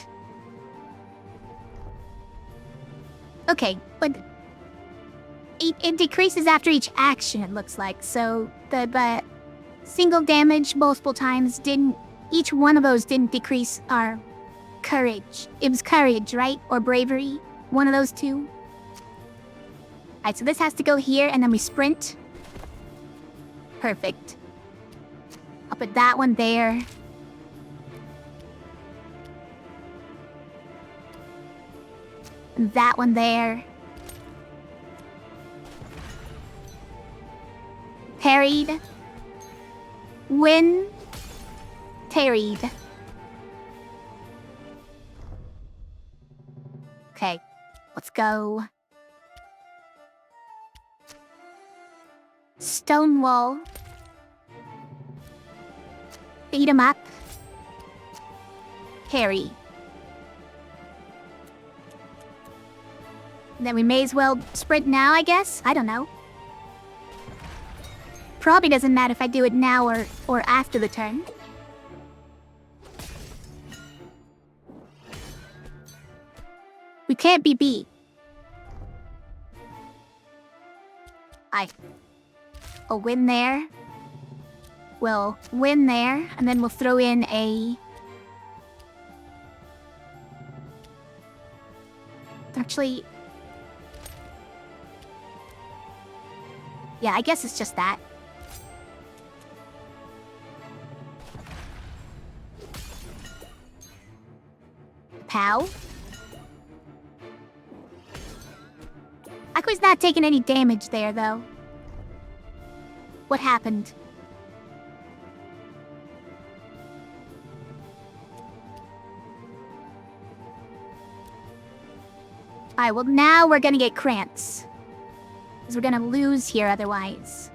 okay, but... It decreases after each action, it looks like. So, the single damage multiple times didn't... each one of those didn't decrease our courage. It was courage, right? Or bravery? One of those two. Alright, so this has to go here, and then we sprint. Perfect. I'll put that one there. And that one there. Parried. Win. Parried. Okay, let's go. Stonewall. Beat him up. Parry. Then we may as well sprint now, I guess? I don't know. Probably doesn't matter if I do it now or after the turn. We can't be beat. I'll win there. We'll win there, and then we'll throw in a... actually... yeah, I guess it's just that. Pow. Aqua's not taking any damage there, though. What happened? Alright, well now we're gonna get Krantz. Because we're gonna lose here otherwise.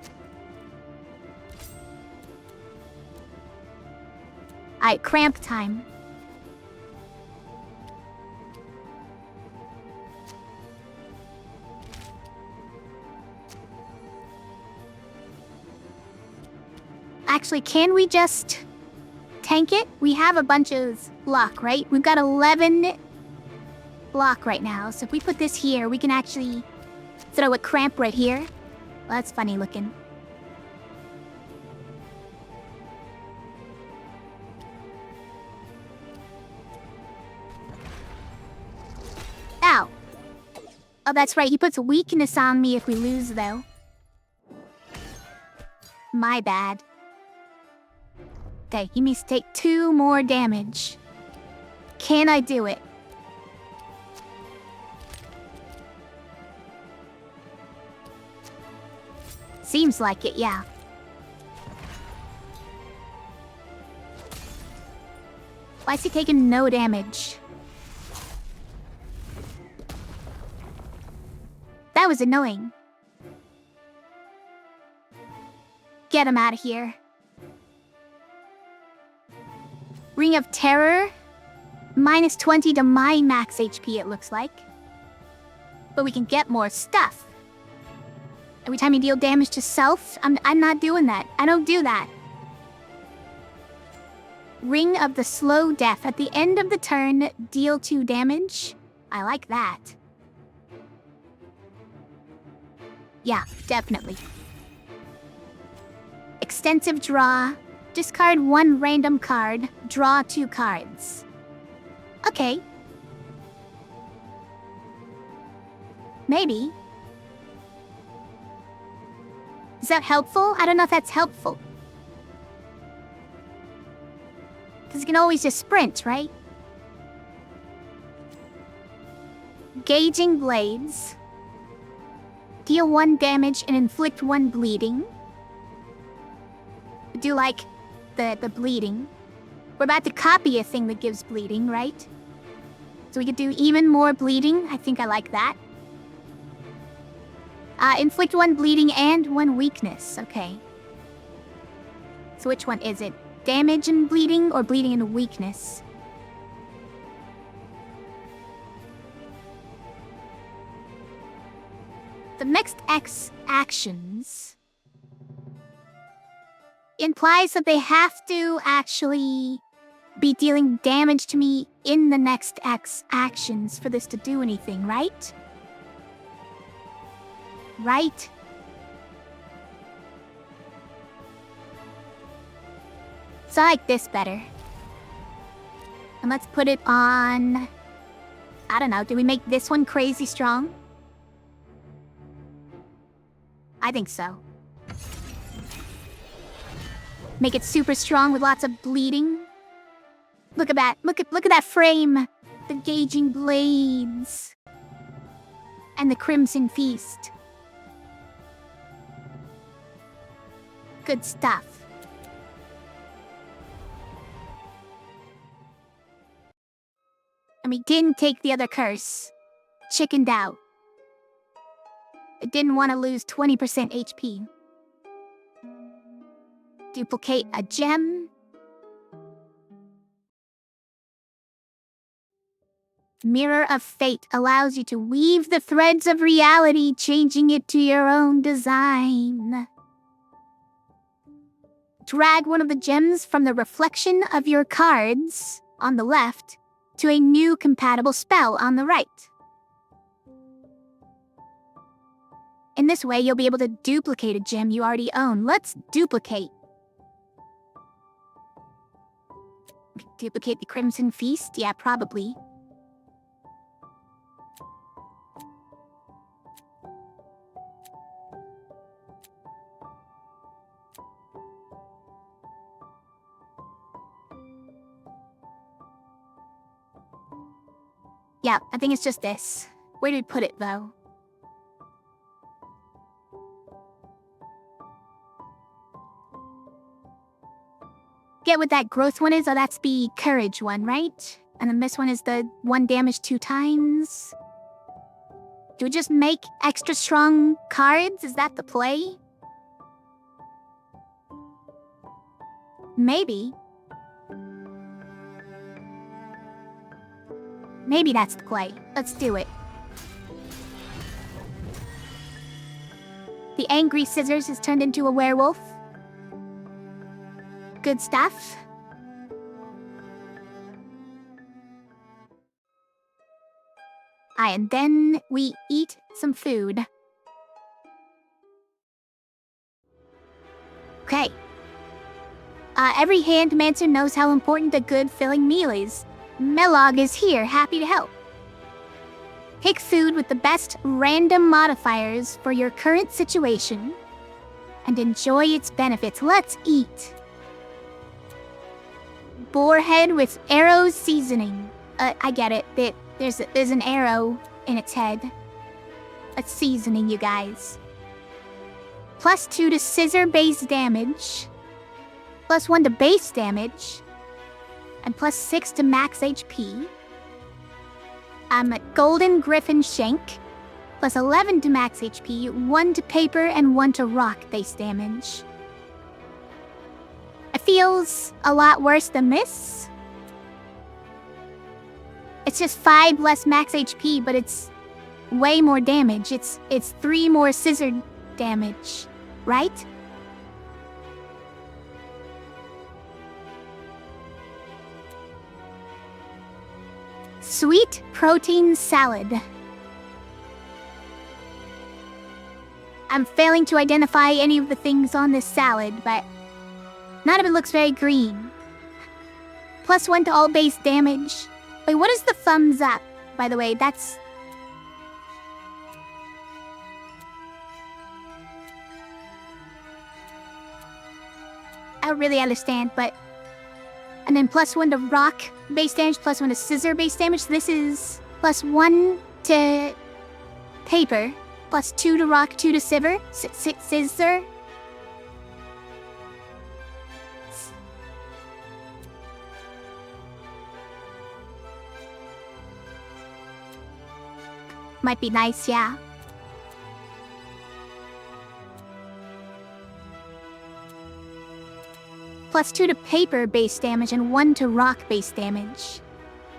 Alright, cramp time. Actually, can we just tank it? We have a bunch of block, right? We've got 11 block right now. So if we put this here, we can actually throw a cramp right here. Well, that's funny looking. Ow. Oh, that's right. He puts weakness on me if we lose, though. My bad. Okay, he needs to take 2 more damage. Can I do it? Seems like it, yeah. Why is he taking no damage? That was annoying. Get him out of here. Ring of Terror. Minus 20 to my max HP, it looks like. But we can get more stuff. Every time you deal damage to self, I'm not doing that. I don't do that. Ring of the Slow Death. At the end of the turn, deal 2 damage. I like that. Yeah, definitely. Extensive draw. Discard 1 random card. Draw 2 cards. Okay. Maybe. Is that helpful? I don't know if that's helpful. Because you can always just sprint, right? Gauging Blades. Deal 1 damage and inflict 1 bleeding. Do like the bleeding. We're about to copy a thing that gives bleeding, right? So we could do even more bleeding. I think I like that. Inflict 1 bleeding and 1 weakness. Okay. So which one is it? Damage and bleeding or bleeding and weakness? The next X actions implies that they have to actually be dealing damage to me in the next X actions for this to do anything, right? Right? So I like this better. And let's put it on... I don't know, do we make this one crazy strong? I think so. Make it super strong with lots of bleeding. Look at that. Look at that frame. The gauging blades. And the Crimson Feast. Good stuff. And we didn't take the other curse. Chickened out. I didn't want to lose 20% HP. Duplicate a gem. Mirror of Fate allows you to weave the threads of reality, changing it to your own design. Drag one of the gems from the reflection of your cards on the left to a new compatible spell on the right. In this way, you'll be able to duplicate a gem you already own. Let's duplicate. Duplicate the Crimson Feast? Yeah, probably. Yeah, I think it's just this. Where do we put it, though? Get what that growth one is? Oh, that's the courage one, right? And then this one is the 1 damage 2 times. Do we just make extra strong cards? Is that the play? Maybe that's the play. Let's do it. The angry scissors is turned into a werewolf. Good stuff. And then we eat some food. Okay. Every Handmancer knows how important a good filling meal is. Melog is here, happy to help. Pick food with the best random modifiers for your current situation and enjoy its benefits. Let's eat. Boarhead with arrow seasoning. I get it. There's an arrow in its head. It's seasoning, you guys. +2 to scissor base damage. +1 to base damage. And +6 to max HP. Golden Griffin Shank. +11 to max HP, 1 to paper, and 1 to rock base damage. It feels a lot worse than this. It's just 5 less max HP, but it's way more damage. It's 3 more scissor damage, right? Sweet protein salad. I'm failing to identify any of the things on this salad, but none of it looks very green. +1 to all base damage. Wait, what is the thumbs up? By the way, that's... I don't really understand, but... And then +1 to rock base damage, +1 to scissor base damage. This is +1 to paper, +2 to rock, 2 to scissor. Might be nice, yeah. +2 to paper base damage and 1 to rock base damage.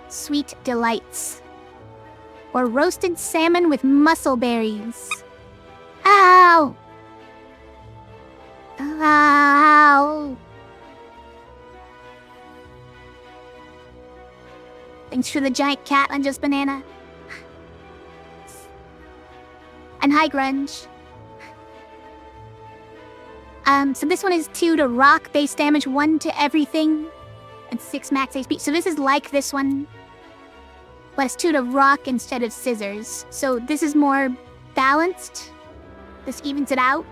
Sweet delights. Or roasted salmon with mussel berries. Ow! Ow! Thanks for the giant cat on Just Banana. And hi, Grunge. So this one is 2 to rock base damage, 1 to everything, and 6 max HP. So this is like this one, but it's 2 to rock instead of scissors. So this is more balanced. This evens it out.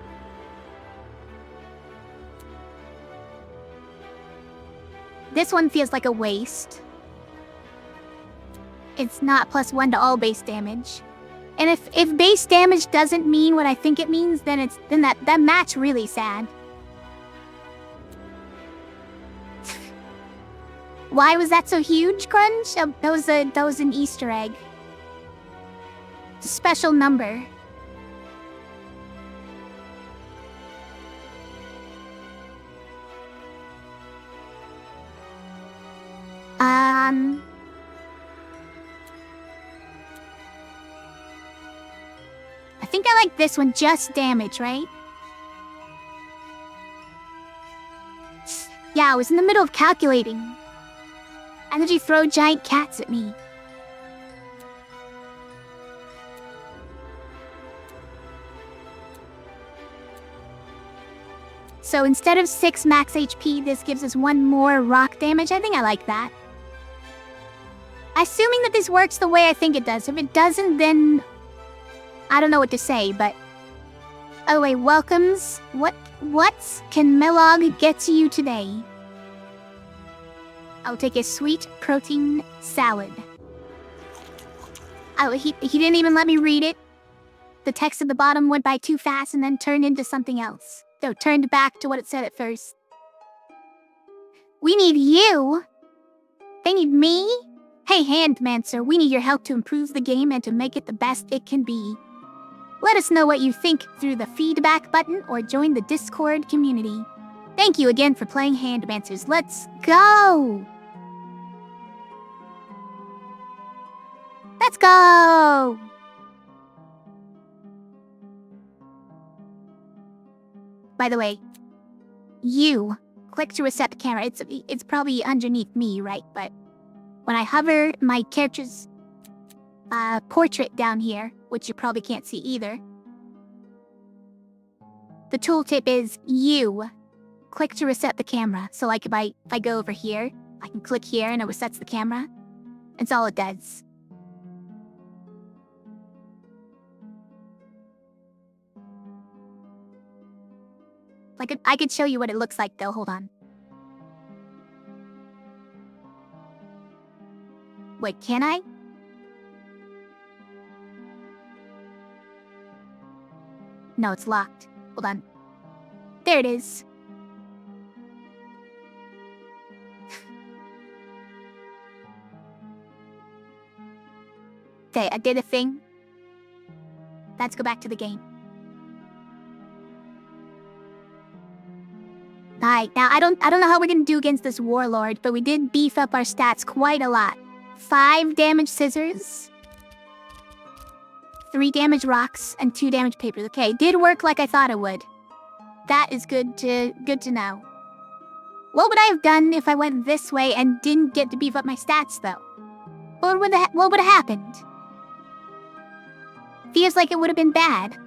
This one feels like a waste. It's not +1 to all base damage. And if base damage doesn't mean what I think it means, then that mat's really sad. Why was that so huge, Crunch? That was an Easter egg. It's a special number. I think I like this one, just damage, right? Yeah, I was in the middle of calculating. And then you throw giant cats at me. So instead of 6 max HP, this gives us 1 more rock damage. I think I like that. Assuming that this works the way I think it does. If it doesn't, then I don't know what to say, but... Oh wait, welcomes. What can Melog get to you today? I'll take a sweet protein salad. Oh, he didn't even let me read it. The text at the bottom went by too fast and then turned into something else. So turned back to what it said at first. We need you? They need me? Hey, Handmancer, we need your help to improve the game and to make it the best it can be. Let us know what you think through the feedback button or join the Discord community. Thank you again for playing Handmancers. Let's go! Let's go! By the way, you click to reset the camera. It's probably underneath me, right? But when I hover my character's portrait down here, which you probably can't see either, the tooltip is you click to reset the camera. So like if I go over here, I can click here and it resets the camera. That's all it does. Like I could show you what it looks like though, hold on. Wait, can I? No, it's locked. Hold on. There it is. Okay, I did a thing. Let's go back to the game. Alright, now I don't know how we're gonna do against this warlord, but we did beef up our stats quite a lot. 5 damage scissors, 3 damage rocks, and 2 damage papers. Okay, did work like I thought it would. That is good to know. What would I have done if I went this way and didn't get to beef up my stats though? What would have happened? Feels like it would have been bad.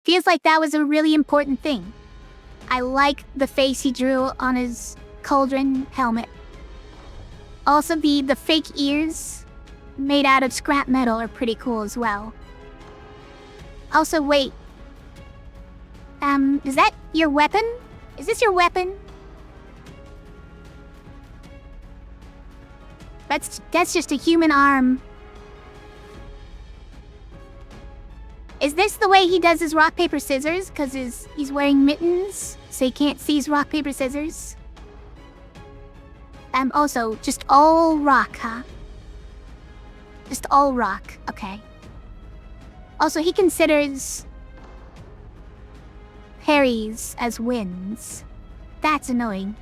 Feels like that was a really important thing. I like the face he drew on his cauldron helmet. Also, the fake ears made out of scrap metal are pretty cool as well. Also, wait. Is that your weapon? Is this your weapon? That's just a human arm. Is this the way he does his rock, paper, scissors? Because he's wearing mittens, so he can't see his rock, paper, scissors? Also, just all rock, huh? Just all rock, okay. Also, he considers parries as wins. That's annoying.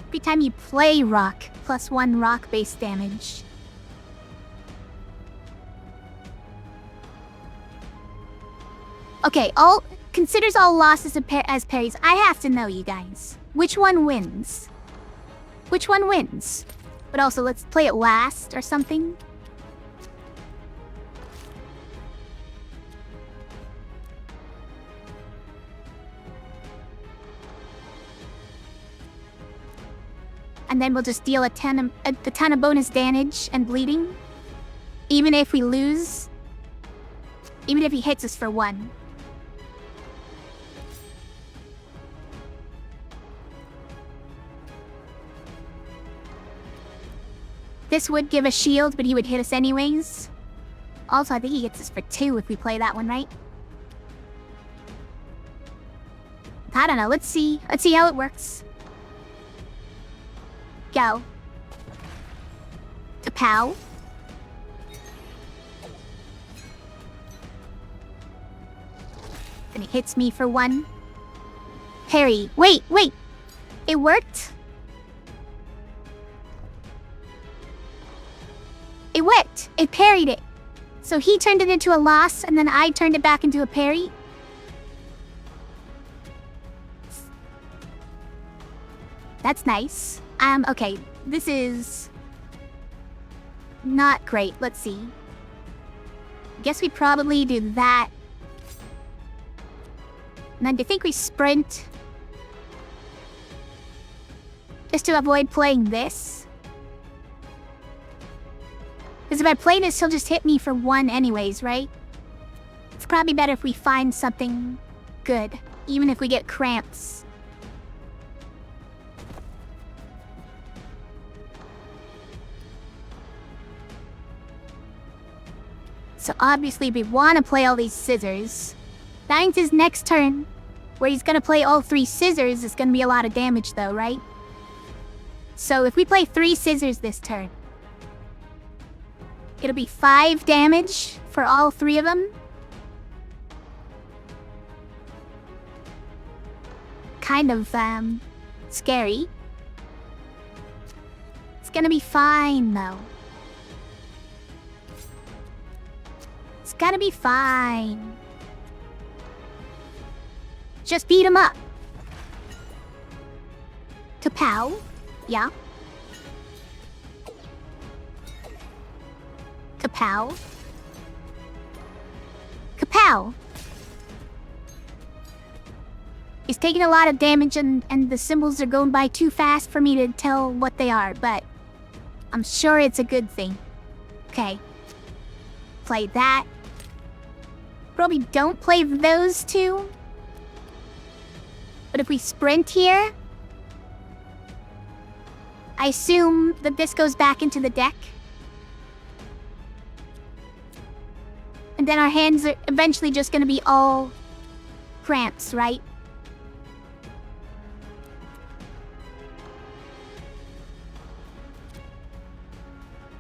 Every time you play rock, +1 rock base damage. Okay, considers all losses as parries. I have to know, you guys. Which one wins? Which one wins? But also, let's play it last or something. And then we'll just deal a ton of bonus damage and bleeding. Even if we lose. Even if he hits us for 1. This would give a shield, but he would hit us anyways. Also, I think he gets us for 2 if we play that one, right? I don't know. Let's see. Let's see how it works. Go. Kapow. Then he hits me for 1. Parry. Wait. It worked? It worked. It parried it. So he turned it into a loss, and then I turned it back into a parry. That's nice. Okay. This is not great. Let's see. Guess we probably do that. And then do you think we sprint? Just to avoid playing this? Because if I play this, he'll just hit me for 1 anyways, right? It's probably better if we find something good, even if we get cramps. So obviously we want to play all these scissors. That means his next turn, where he's going to play all 3 scissors, is going to be a lot of damage though, right? So if we play 3 scissors this turn, it'll be 5 damage for all 3 of them. kind of, scary. It's gonna be fine, though. It's gonna be fine. Just beat him up. Kapow. Yeah. Kapow. Kapow. He's taking a lot of damage and the symbols are going by too fast for me to tell what they are, but I'm sure it's a good thing. Okay. Play that. Probably don't play those two. But if we sprint here, I assume that this goes back into the deck. And then our hands are eventually just gonna be all cramps, right?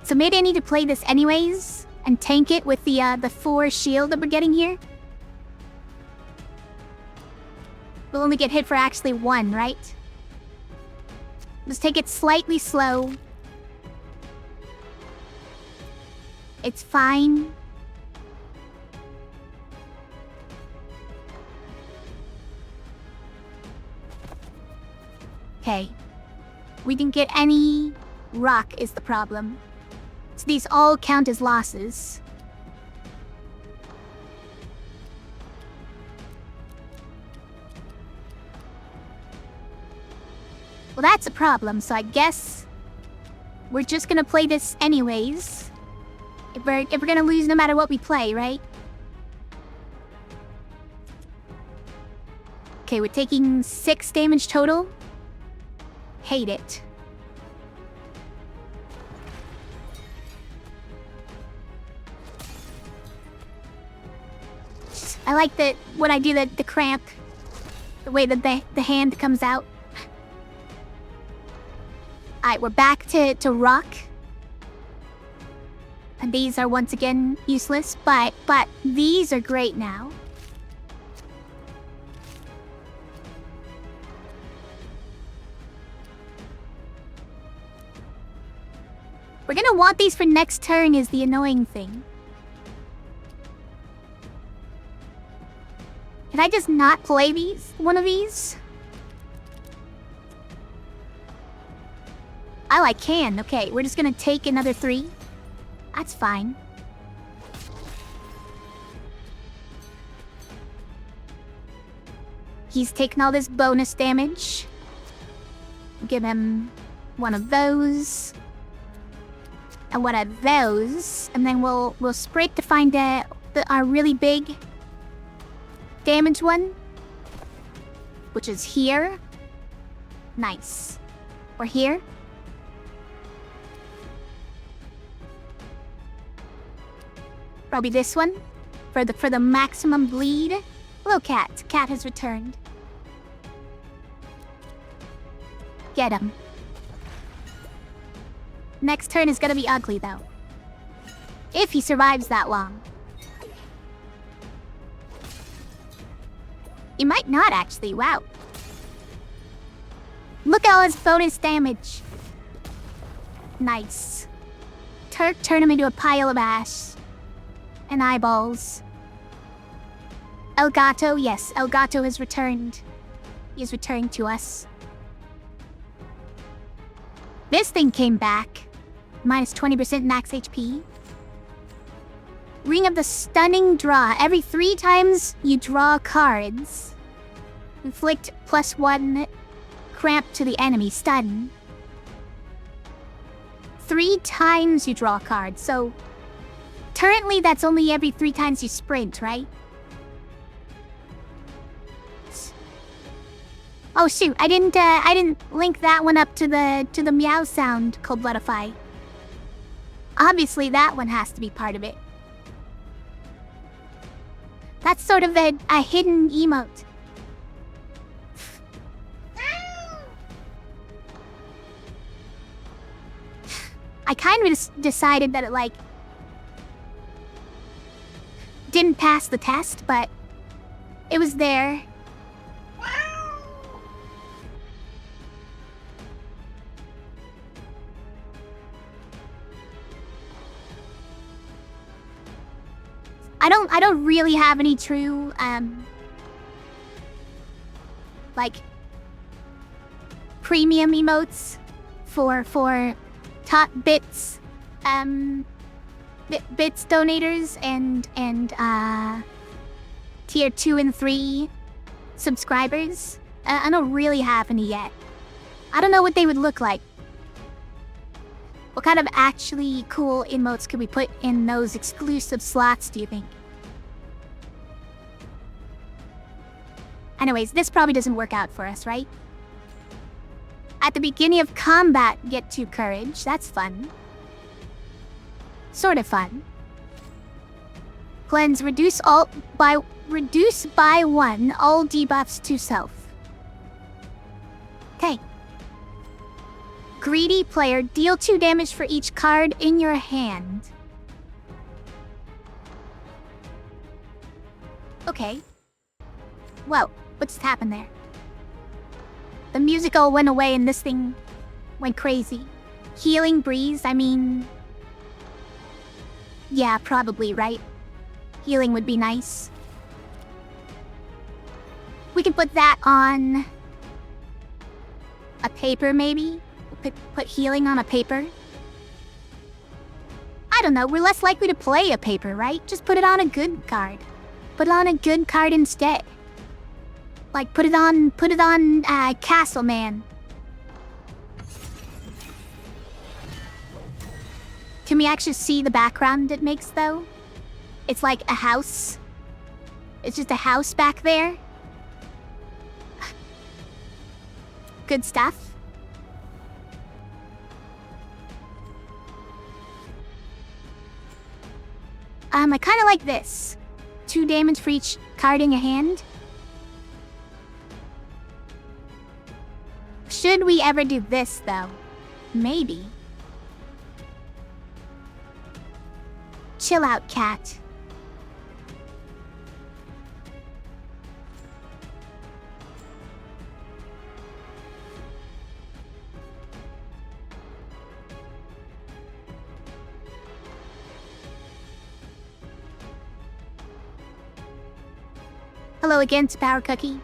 So maybe I need to play this anyways and tank it with the 4 shield that we're getting here. We'll only get hit for actually 1, right? Let's take it slightly slow. It's fine. Okay. We didn't get any rock is the problem. So these all count as losses. Well, that's a problem, so I guess we're just gonna play this anyways. If we're gonna lose no matter what we play, right? Okay, we're taking 6 damage total. Hate it. I like that when I do the cramp, the way that the hand comes out. Alright, we're back to rock. And these are once again useless, but these are great now. We're gonna want these for next turn is the annoying thing. Can I just not play one of these? Oh, I can. Okay, we're just gonna take another 3. That's fine. He's taking all this bonus damage. Give him one of those. And one of those. And then we'll sprint to find our really big damage one. Which is here. Nice. Or here. Probably this one. For the maximum bleed. Hello, cat. Cat has returned. Get him. Next turn is gonna be ugly, though. If he survives that long. He might not, actually. Wow. Look at all his bonus damage. Nice. Turn him into a pile of ash. And eyeballs. Elgato, yes, Elgato has returned. He has returned to us. This thing came back. Minus 20% max HP. Ring of the Stunning Draw. Every 3 times you draw cards, inflict +1 cramp to the enemy. Stun. 3 times you draw cards, so currently that's only every 3 times you sprint, right? Oh shoot, I didn't link that one up to the meow sound, Cold-Bloodify. Obviously that one has to be part of it. That's sort of a hidden emote. I kind of just decided that it, like, didn't pass the test, but it was there. I don't really have any true, like, premium emotes for top bits, bits donators and tier 2 and 3 subscribers. I don't really have any yet. I don't know what they would look like. What kind of actually cool emotes could we put in those exclusive slots, do you think? Anyways, this probably doesn't work out for us, right? At the beginning of combat, get 2 courage. That's fun. Sort of fun. Cleanse, reduce by 1 all debuffs to self. Okay. Greedy player, deal 2 damage for each card in your hand. Okay. Whoa, what just happened there? The music all went away and this thing went crazy. Healing breeze, I mean... yeah, probably, right? Healing would be nice. We can put that on... a paper, maybe? Put healing on a paper? I don't know, we're less likely to play a paper, right? Just put it on a good card. Put it on a good card instead. Like, put it on, Castle Man. Can we actually see the background it makes, though? It's like a house. It's just a house back there. Good stuff. I kind of like this. 2 damage for each card in your hand. Should we ever do this, though? Maybe. Chill out, cat. Hello again, Power Cookie.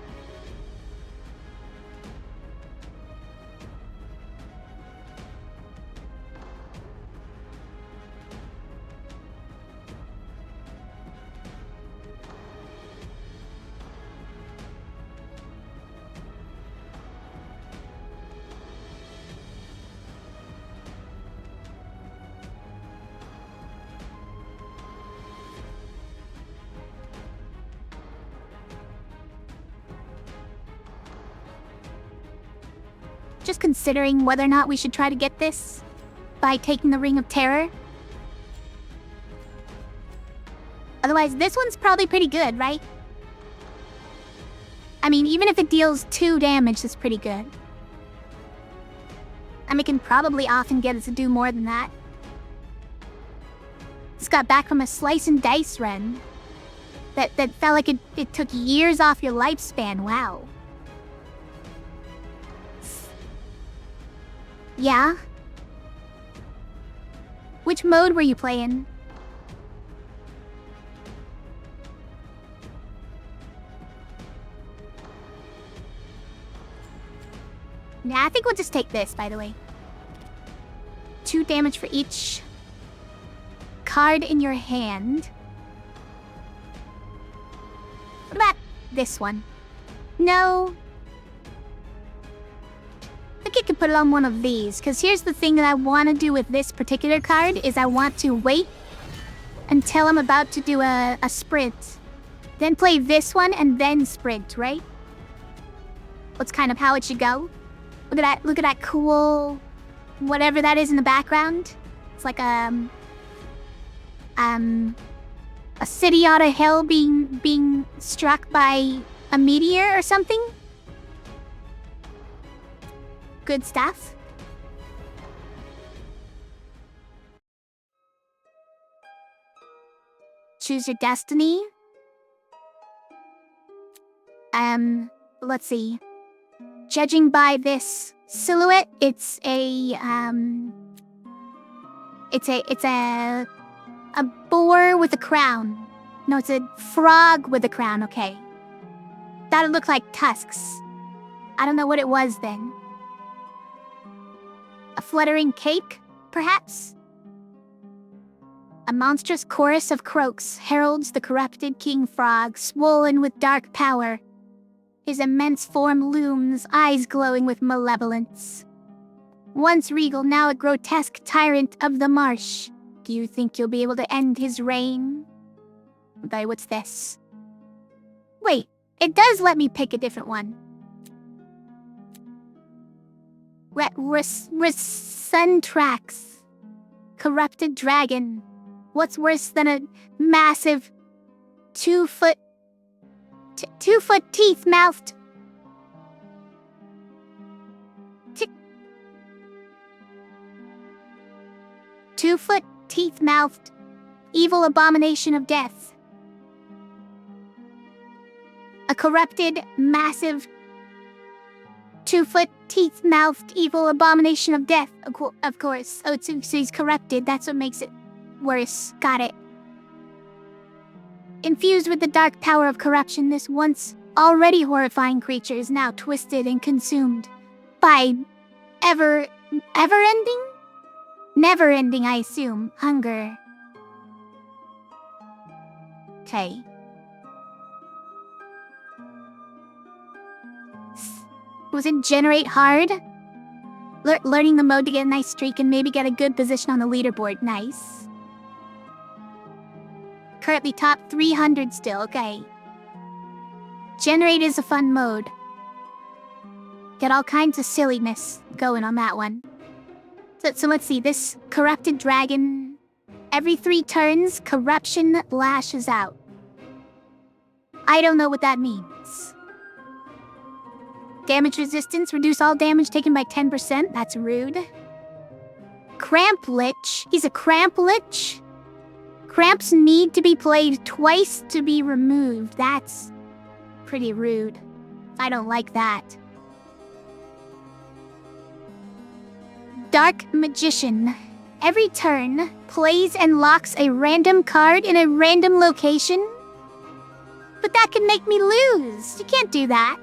Just considering whether or not we should try to get this by taking the Ring of Terror. Otherwise, this one's probably pretty good, right? I mean, even if it deals 2 damage, that's pretty good. And we can probably often get it to do more than that. Just got back from a slice and dice run. That felt like it took years off your lifespan, wow. Yeah? Which mode were you playing? Yeah, I think we'll just take this, by the way. 2 damage for each card in your hand. What about this one? No. I think I could put it on one of these, because here's the thing that I want to do with this particular card, is I want to wait until I'm about to do a sprint. Then play this one and then sprint, right? That's kind of how it should go. Look at that cool... whatever that is in the background. It's like a city out of hell being struck by a meteor or something. Good stuff. Choose your destiny. Let's see. Judging by this silhouette, it's a boar with a crown. No, it's a frog with a crown, okay. That'd look like tusks. I don't know what it was then. A fluttering cake, perhaps? A monstrous chorus of croaks heralds the corrupted King Frog, swollen with dark power. His immense form looms, eyes glowing with malevolence. Once regal, now a grotesque tyrant of the marsh. Do you think you'll be able to end his reign? Okay, what's this? Wait, it does let me pick a different one. Suntrax. Corrupted dragon. What's worse than a massive 2-foot teeth-mouthed 2-foot teeth-mouthed evil abomination of death. A corrupted, massive 2-foot teeth-mouthed evil abomination of death, of course. Oh, so he's corrupted, that's what makes it worse. Got it. Infused with the dark power of corruption, this once already horrifying creature is now twisted and consumed by ever-ending? Never-ending, I assume, hunger. Okay. Was it generate hard? Learning the mode to get a nice streak and maybe get a good position on the leaderboard. Nice. Currently top 300 still, okay. Generate is a fun mode. Get all kinds of silliness going on that one. So let's see, this corrupted dragon. Every 3 turns, corruption lashes out. I don't know what that means. Damage resistance, reduce all damage taken by 10%. That's rude. Cramp Lich. He's a Cramp Lich. Cramps need to be played twice to be removed. That's pretty rude. I don't like that. Dark Magician. Every turn, plays and locks a random card in a random location. But that can make me lose. You can't do that.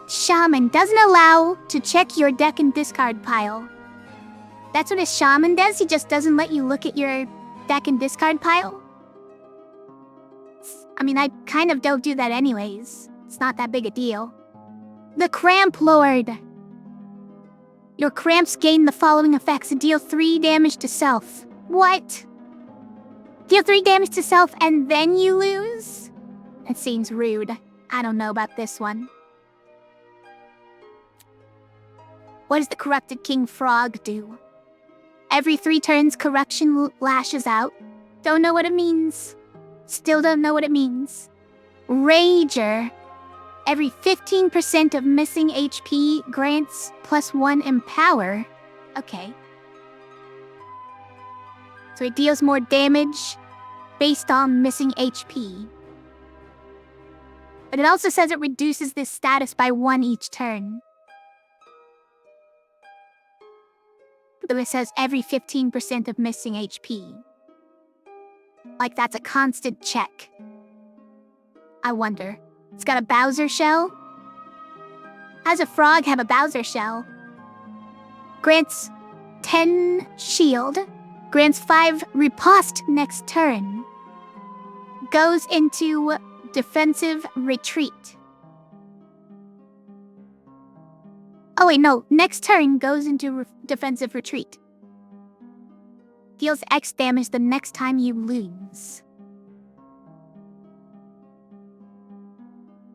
Shaman doesn't allow to check your deck and discard pile. That's what a shaman does, he just doesn't let you look at your deck and discard pile. I mean, I kind of don't do that anyways. It's not that big a deal. The Cramp Lord. Your cramps gain the following effects. Deal 3 damage to self. What? Deal 3 damage to self and then you lose? That seems rude. I don't know about this one. What does the corrupted King Frog do? Every 3 turns, corruption lashes out. Don't know what it means. Still don't know what it means. Rager. Every 15% of missing HP grants +1 Empower. Okay. So it deals more damage based on missing HP. But it also says it reduces this status by 1 each turn. But it says every 15% of missing HP. Like that's a constant check. I wonder. It's got a Bowser shell? How does a frog have a Bowser shell? Grants 10 shield. Grants 5 riposte next turn. Goes into defensive retreat. Oh wait, no. Next turn goes into defensive retreat. Deals X damage the next time you lose.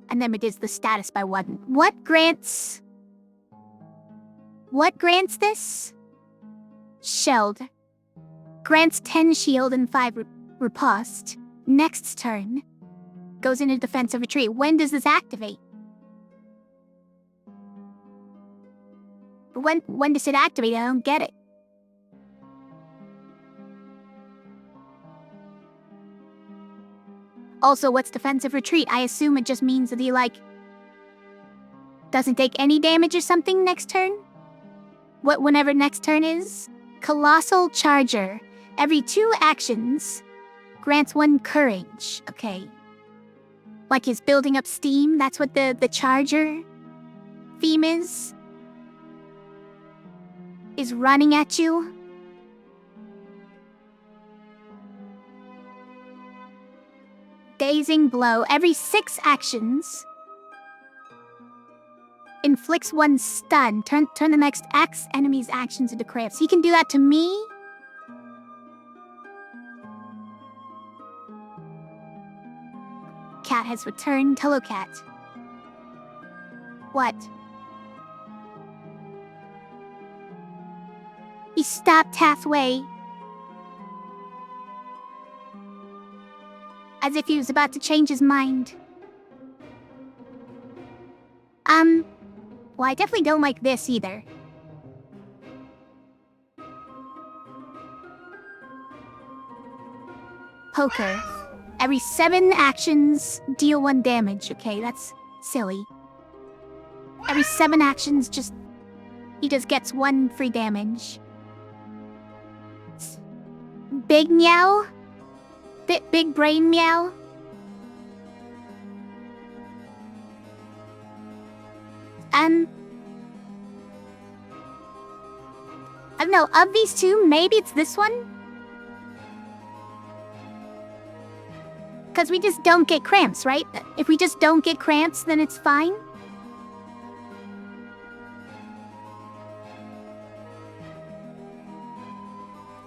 And then reduces the status by 1. What grants this? Shelled. Grants 10 shield and 5 riposte. Next turn. Goes into defensive retreat. When does this activate? When does it activate? I don't get it. Also, what's defensive retreat? I assume it just means that he, doesn't take any damage or something next turn? Whenever next turn is? Colossal Charger. Every 2 actions grants 1 courage. Okay. Like he's building up steam. That's what the Charger theme is. Is running at you. Dazing Blow. Every 6 actions inflicts 1 stun. Turn the next X enemy's actions into cramps. He can do that to me. Cat has returned. Hello, Cat. What? He stopped halfway. As if he was about to change his mind. Well, I definitely don't like this either. Poker. Every 7 actions, deal 1 damage. Okay, that's silly. Every 7 actions, he just gets 1 free damage. Big Meow? Big Brain Meow? I don't know, of these 2, maybe it's this one? Because we just don't get cramps, right? If we just don't get cramps, then it's fine?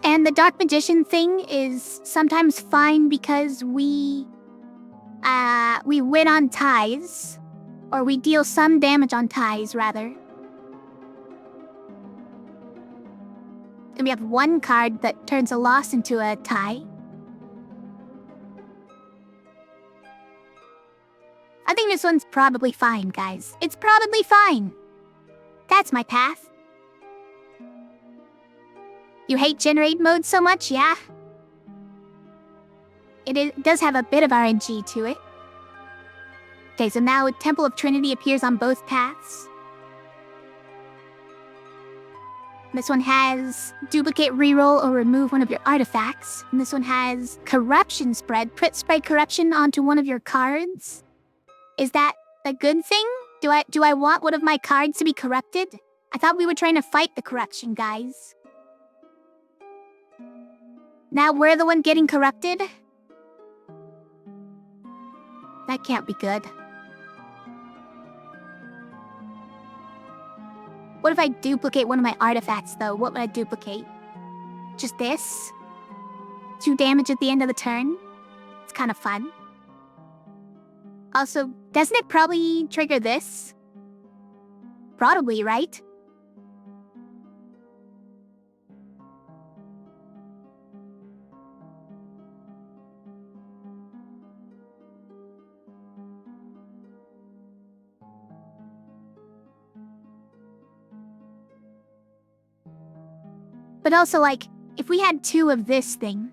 And the Dark Magician thing is sometimes fine because we win on ties. Or we deal some damage on ties, rather. And we have 1 card that turns a loss into a tie. I think this one's probably fine, guys. It's probably fine. That's my path. You hate generate mode so much, yeah? It does have a bit of RNG to it. Okay, so now Temple of Trinity appears on both paths. This one has duplicate reroll or remove 1 of your artifacts. And this one has corruption spread. Spread corruption onto 1 of your cards. Is that a good thing? Do I want 1 of my cards to be corrupted? I thought we were trying to fight the corruption, guys. Now we're the one getting corrupted? That can't be good. What if I duplicate 1 of my artifacts, though? What would I duplicate? Just this? 2 damage at the end of the turn? It's kind of fun. Also, doesn't it probably trigger this? Probably, right? But also, like, if we had 2 of this thing,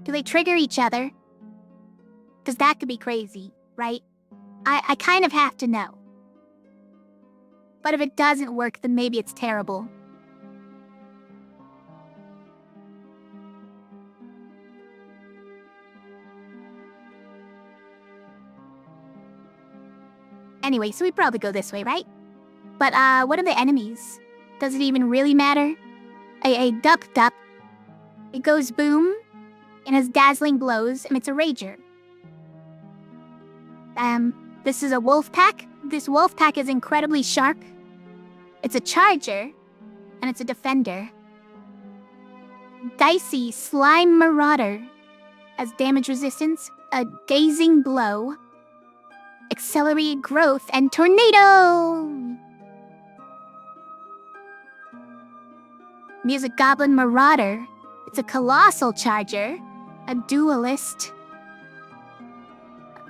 do they trigger each other? Because that could be crazy, right? I kind of have to know. But if it doesn't work, then maybe it's terrible. Anyway, so we probably go this way, right? But, what are the enemies? Does it even really matter? A duck. It goes boom, and has dazzling blows, and it's a rager. This is a wolf pack. This wolf pack is incredibly sharp. It's a charger, and it's a defender. Dicey Slime Marauder has damage resistance, a gazing blow, accelerated growth, and tornado! Music Goblin Marauder. It's a colossal charger, a duelist,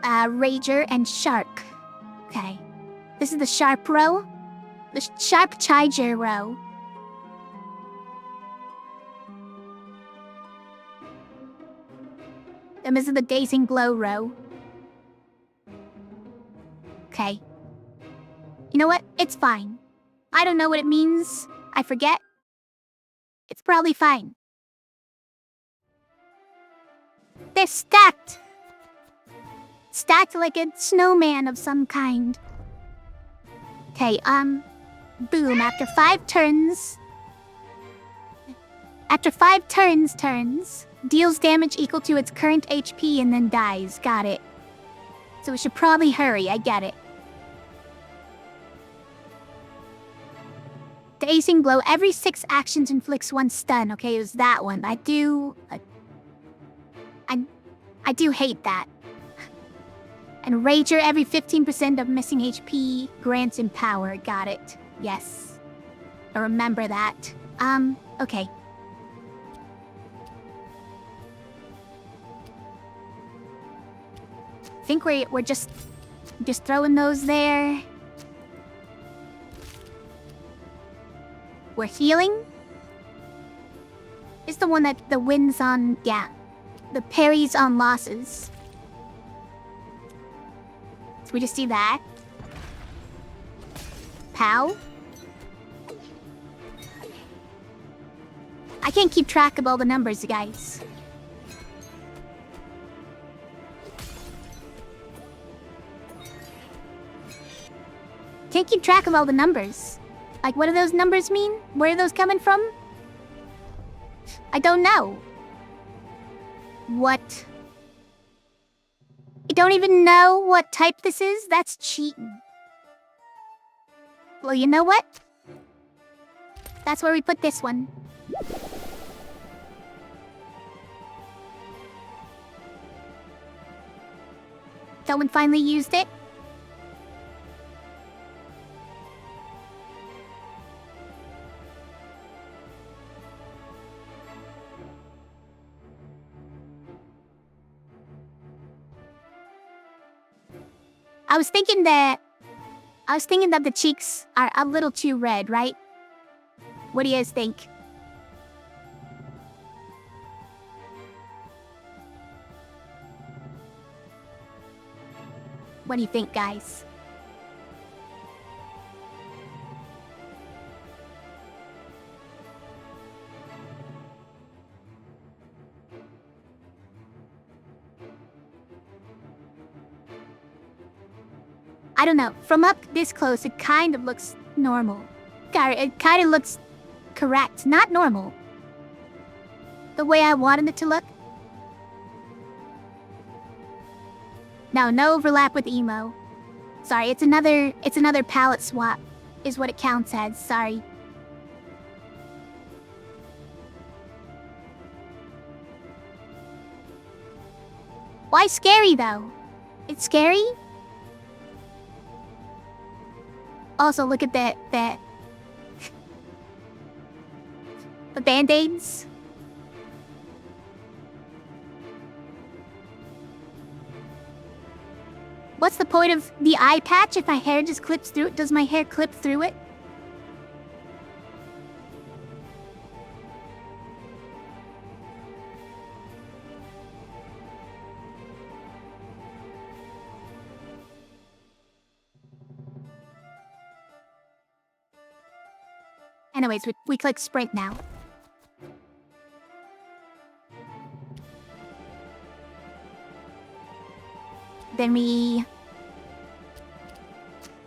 a rager, and shark. Okay. This is the sharp row. The sharp charger row. And this is the dazing blow row. Okay. You know what? It's fine. I don't know what it means. I forget. It's probably fine. They're stacked. Stacked like a snowman of some kind. Okay, boom, after 5 turns... After 5 turns, deals damage equal to its current HP and then dies. Got it. So we should probably hurry, I get it. Dazing blow. Every 6 actions inflicts 1 stun. Okay, it was that one. I do hate that. And Rager, every 15% of missing HP grants him power. Got it. Yes. I remember that. Okay. I think we're just throwing those there. We're healing. It's the one that the wins on, yeah. The parries on losses. So we just do that. Pow. I can't keep track of all the numbers, guys. Can't keep track of all the numbers. Like, what do those numbers mean? Where are those coming from? I don't know. What? I don't even know what type this is? That's cheating. Well, you know what? That's where we put this one. Someone finally used it. I was thinking that the cheeks are a little too red, right? What do you guys think? What do you think, guys? I don't know. From up this close, it kind of looks normal. It kind of looks correct, not normal. The way I wanted it to look. No overlap with emo. Sorry, it's another palette swap, is what it counts as. Sorry. Why scary though? It's scary? Also, look at that. The band-aids. What's the point of the eye patch if my hair just clips through it? Does my hair clip through it? Anyways, we click sprint now. Then we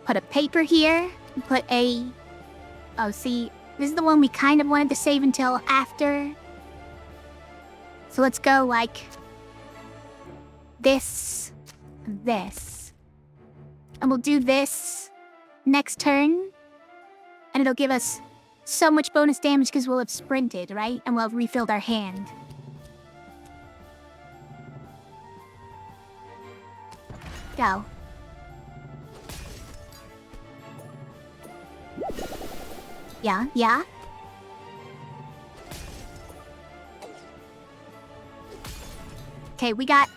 put a paper here. Put a... Oh, see, this is the one we kind of wanted to save until after. So let's go like this, this. And we'll do this next turn. And it'll give us so much bonus damage because we'll have sprinted, right? And we'll have refilled our hand. Go. Yeah. Okay, we got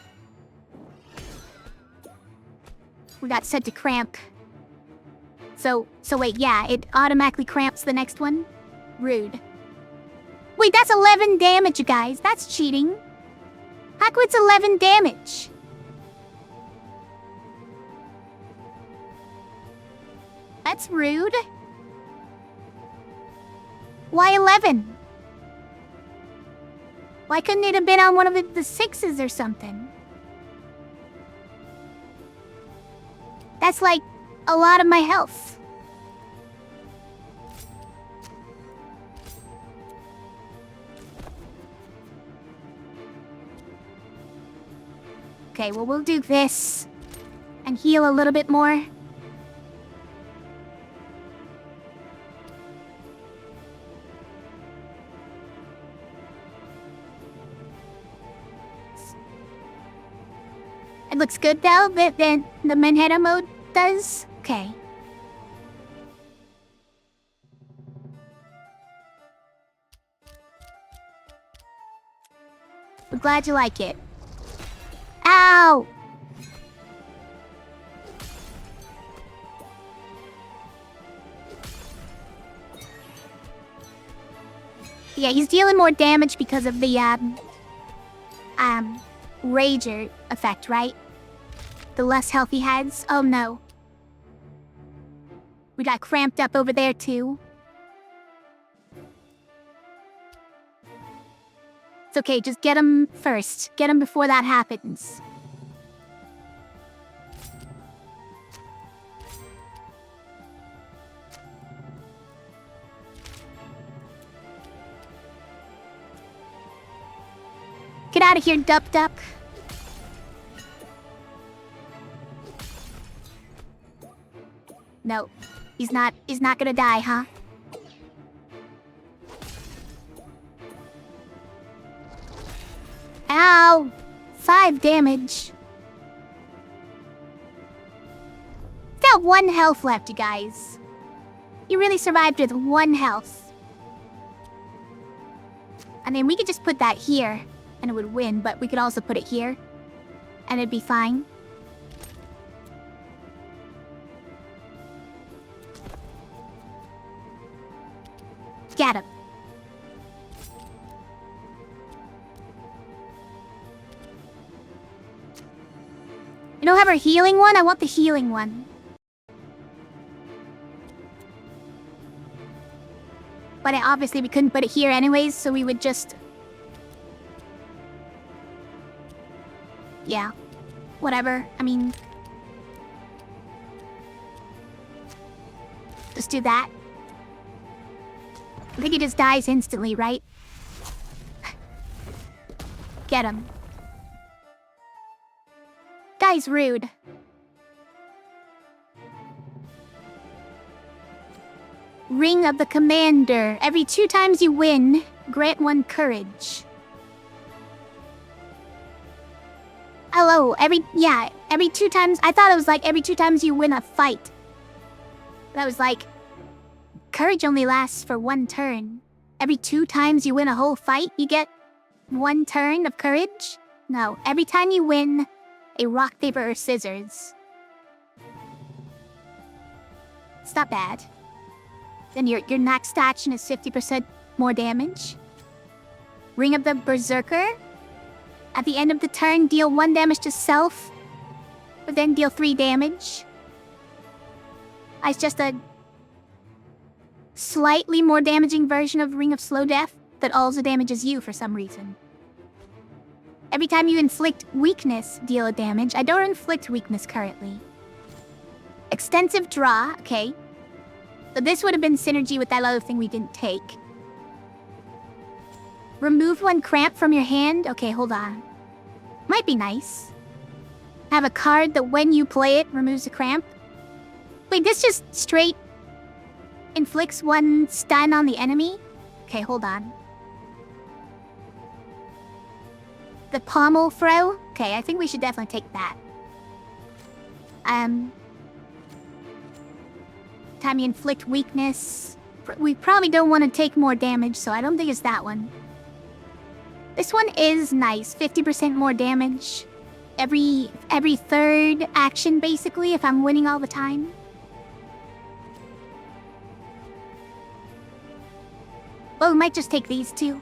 set to cramp. So wait, yeah, it automatically cramps the next one? Rude. Wait, that's 11 damage, you guys. That's cheating. How come it's 11 damage? That's rude. Why 11? Why couldn't it have been on one of the sixes or something? That's like a lot of my health. Okay, well, we'll do this and heal a little bit more. It looks good though, the Manhattan mode does? Okay. We're glad you like it. Ow! Yeah, he's dealing more damage because of the, Rager effect, right? The less health he has. Oh no. We got cramped up over there too. It's okay, just get him first. Get him before that happens. Get out of here, Dup Dup. No, he's not gonna die, huh? Ow! 5 damage. Got 1 health left, you guys. You really survived with 1 health. I mean, we could just put that here, and it would win, but we could also put it here, and it'd be fine. Get him. You don't have our healing one? I want the healing one. But obviously we couldn't put it here anyways, so we would just... Yeah. Whatever. I mean... Just do that. I think he just dies instantly, right? Get him. Guy's rude. Ring of the Commander. Every 2 times you win, grant 1 courage. Hello, every 2 times. I thought it was like every 2 times you win a fight. That was like, courage only lasts for 1 turn. Every 2 times you win a whole fight, you get 1 turn of courage? No, every time you win a rock, paper, or scissors. It's not bad. Then your next action is 50% more damage. Ring of the Berserker. At the end of the turn, deal 1 damage to self, but then deal 3 damage. It's just a slightly more damaging version of Ring of Slow Death that also damages you for some reason. Every time you inflict weakness, deal a damage. I don't inflict weakness currently. Extensive draw, okay. So this would have been synergy with that other thing we didn't take. Remove 1 cramp from your hand. Okay, hold on. Might be nice. Have a card that when you play it, removes a cramp. Wait, this just straight inflicts 1 stun on the enemy? Okay, hold on. The pommel throw? Okay, I think we should definitely take that. Time you inflict weakness. We probably don't want to take more damage, so I don't think it's that one. This one is nice. 50% more damage. Every 3rd action, basically, if I'm winning all the time. Well, we might just take these 2.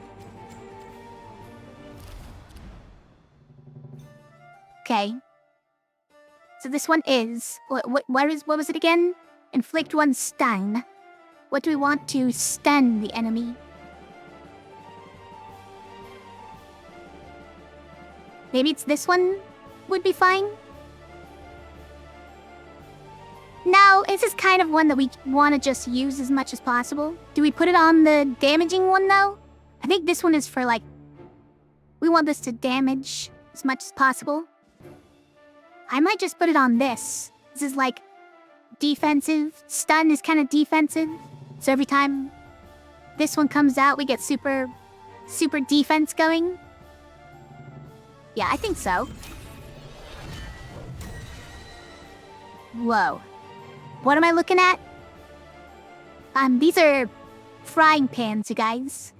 Okay. So this one is... What was it again? Inflict 1 stun. What do we want to stun the enemy? Maybe it's this one would be fine. Now, this is kind of one that we want to just use as much as possible. Do we put it on the damaging one, though? I think this one is for, like... We want this to damage as much as possible. I might just put it on this. This is, like, defensive. Stun is kind of defensive. So every time this one comes out, we get super defense going. Yeah, I think so. Whoa. What am I looking at? These are frying pans, you guys.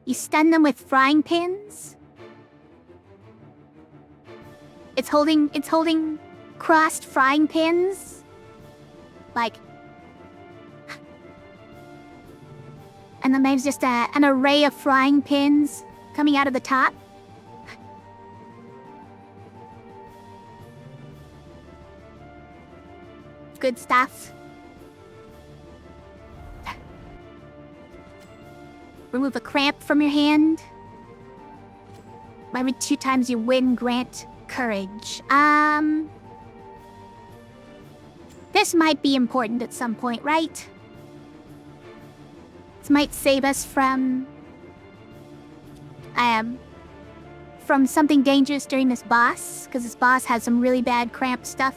You stun them with frying pans? It's holding crossed frying pans? Like... And then there's just an array of frying pans coming out of the top. Good stuff. Remove a cramp from your hand. Every 2 times you win, grant courage. This might be important at some point, right? This might save us from something dangerous during this boss, because this boss has some really bad cramp stuff.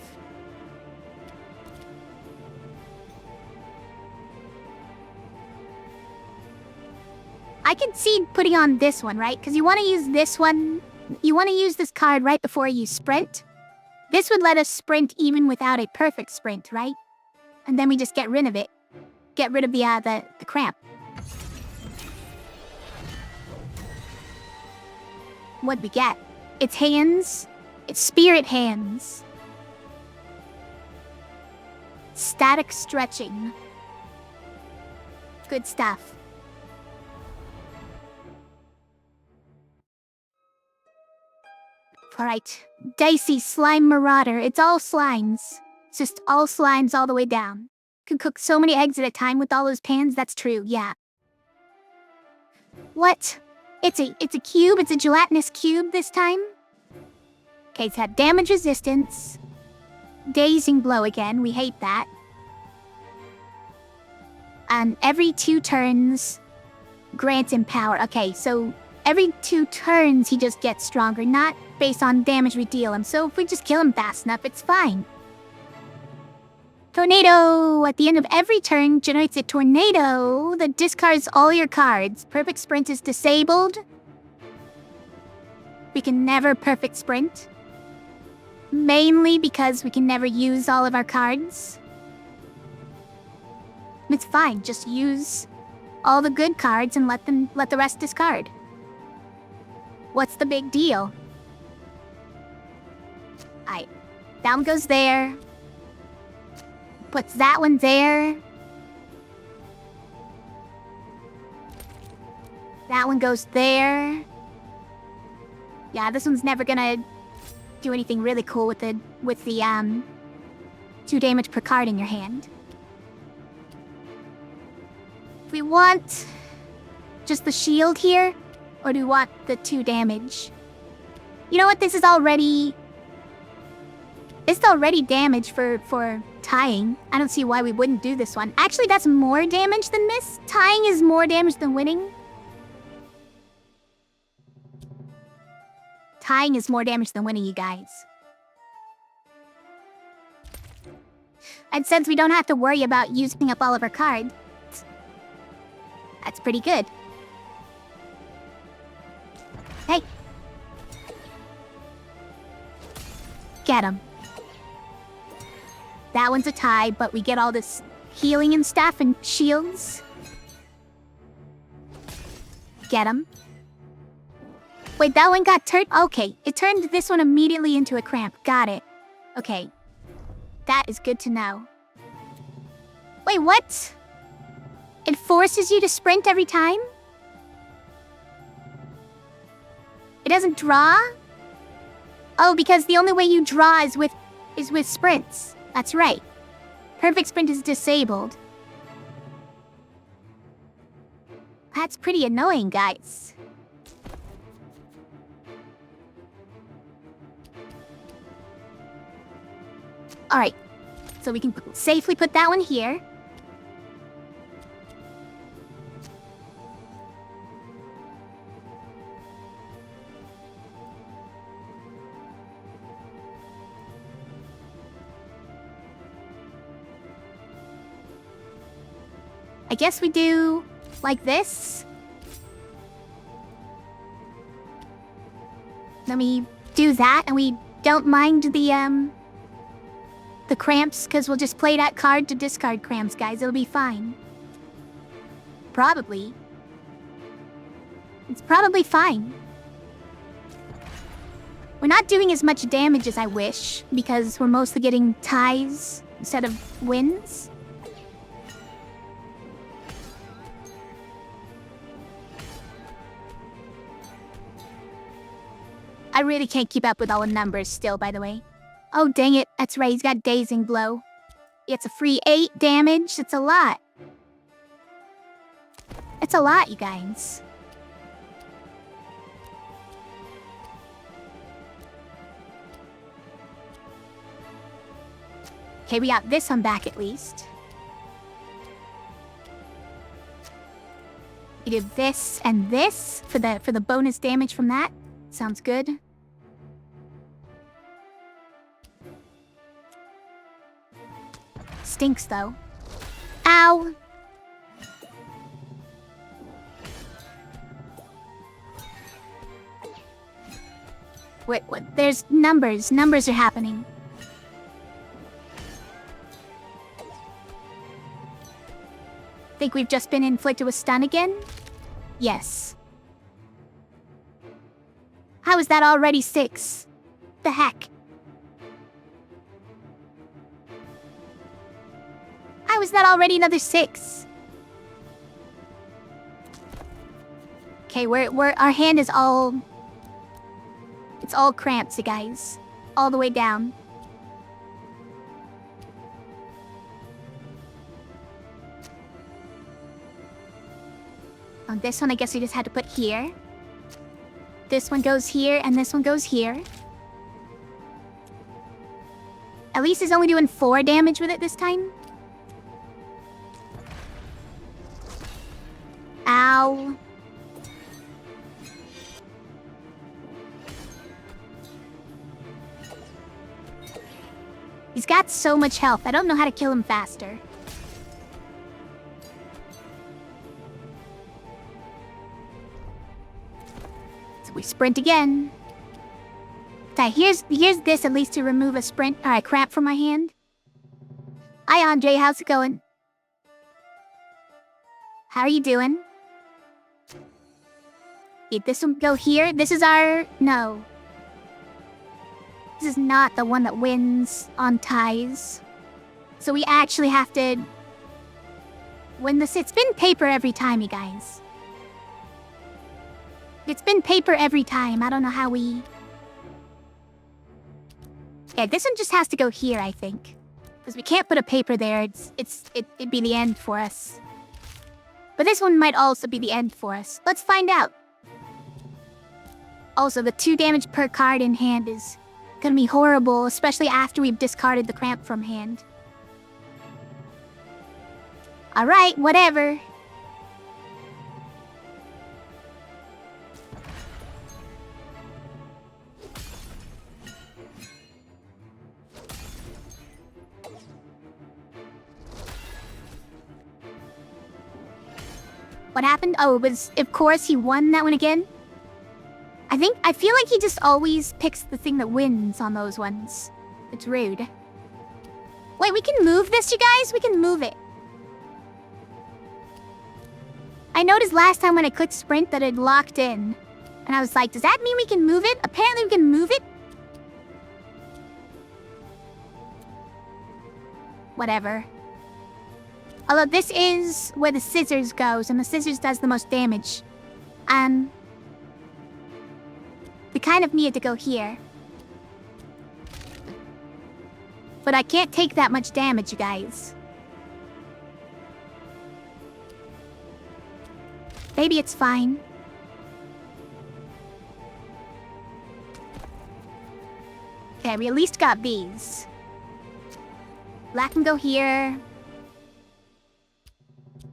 I can see putting on this one, right? Because you want to use this one. You want to use this card right before you sprint. This would let us sprint even without a perfect sprint, right? And then we just get rid of it. Get rid of the cramp. What'd we get? It's hands. It's spirit hands. Static stretching. Good stuff. Alright. Dicey Slime Marauder. It's all slimes. It's just all slimes all the way down. Could cook so many eggs at a time with all those pans. That's true, yeah. What? It's a cube. It's a gelatinous cube this time. Okay, it's had damage resistance. Dazing blow again. We hate that. And every 2 turns, grants him power. Okay, so every 2 turns he just gets stronger, not based on damage we deal him. So if we just kill him fast enough, it's fine. Tornado! At the end of every turn, generates a tornado that discards all your cards. Perfect sprint is disabled. We can never perfect sprint. Mainly because we can never use all of our cards. It's fine, just use all the good cards and let the rest discard. What's the big deal? Alright, that one goes there. Puts that one there. That one goes there. Yeah, this one's never gonna do anything really cool with the 2 damage per card in your hand. If we want just the shield here, or do we want the 2 damage? You know what? This is already damage for tying. I don't see why we wouldn't do this one. Actually, that's more damage than this. Tying is more damage than winning. Tying is more damage than winning, you guys. And since we don't have to worry about using up all of our cards, that's pretty good. Hey. Get him. That one's a tie, but we get all this healing and stuff and shields. Get him. Wait, that one got turned? Okay, it turned this one immediately into a cramp. Got it. Okay. That is good to know. Wait, what? It forces you to sprint every time? It doesn't draw? Oh, because the only way you draw is with sprints. That's right. Perfect sprint is disabled. That's pretty annoying, guys. Alright. So we can safely put that one here. I guess we do like this. Then we do that, and we don't mind the cramps, because we'll just play that card to discard cramps, guys. It'll be fine. Probably. It's probably fine. We're not doing as much damage as I wish, because we're mostly getting ties instead of wins. I really can't keep up with all the numbers still, by the way. Oh, dang it. That's right, he's got Dazing Blow. It's a free 8 damage. It's a lot. It's a lot, you guys. Okay, we got this one back at least. We do this and this for the bonus damage from that. Sounds good. Stinks, though. Ow! Wait, what? There's numbers. Numbers are happening. Think we've just been inflicted with stun again? Yes. How is that already 6? The heck? How is that already another 6? Okay, our hand is all... It's all cramped, you guys. All the way down. On this one, I guess we just had to put here. This one goes here, and this one goes here. At least he's only doing 4 damage with it this time. Ow. He's got so much health. I don't know how to kill him faster. So we sprint again. Okay, here's this at least to remove a sprint or a cramp from my hand. Hi, Andre. How's it going? How are you doing? Okay, this will go here. This is our... No. This is not the one that wins on ties. So we actually have to win this. It's been paper every time, you guys. It's been paper every time. I don't know how we... Yeah, this one just has to go here, I think. Because we can't put a paper there. It'd be the end for us. But this one might also be the end for us. Let's find out. Also, the 2 damage per card in hand is gonna be horrible, especially after we've discarded the cramp from hand. Alright, whatever. What happened? Oh, it was, of course, he won that one again. I feel like he just always picks the thing that wins on those ones. It's rude. Wait, we can move this, you guys? We can move it. I noticed last time when I clicked sprint that it locked in. And I was like, does that mean we can move it? Apparently we can move it. Whatever. Although this is where the scissors goes, and the scissors does the most damage. We kind of needed to go here. But I can't take that much damage, you guys. Maybe it's fine. Okay, we at least got these. Black can go here.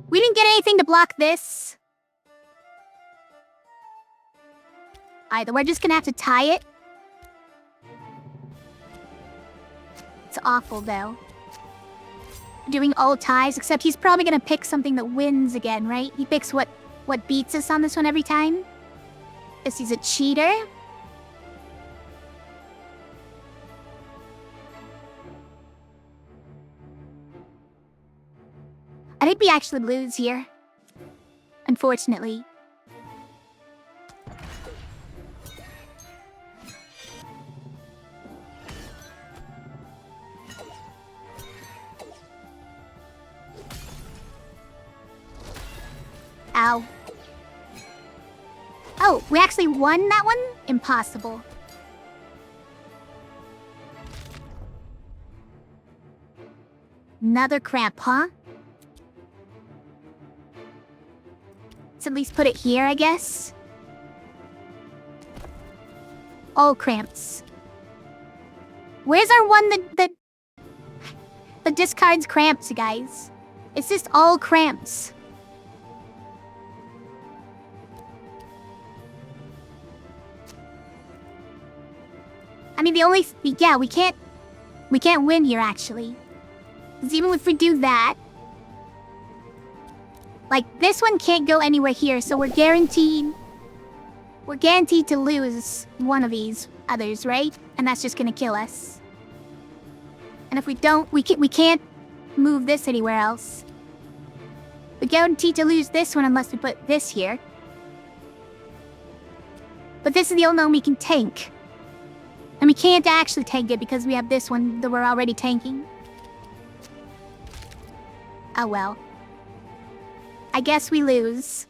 We didn't get anything to block this. Either we're just gonna have to tie it. It's awful though. Doing all ties, except he's probably gonna pick something that wins again, right? He picks what beats us on this one every time. Guess he's a cheater. I think we actually lose here. Unfortunately. Ow. Oh, we actually won that one? Impossible. Another cramp, huh? Let's at least put it here, I guess. All cramps. Where's our one that discards cramps, guys? It's just all cramps. I mean, yeah, we can't win here, actually. 'Cause even if we do that, like, this one can't go anywhere here, so we're guaranteed to lose one of these others, right? And that's just gonna kill us. And if we don't, we can't move this anywhere else. We're guaranteed to lose this one unless we put this here. But this is the only one we can tank. And we can't actually tank it because we have this one that we're already tanking. Oh well. I guess we lose.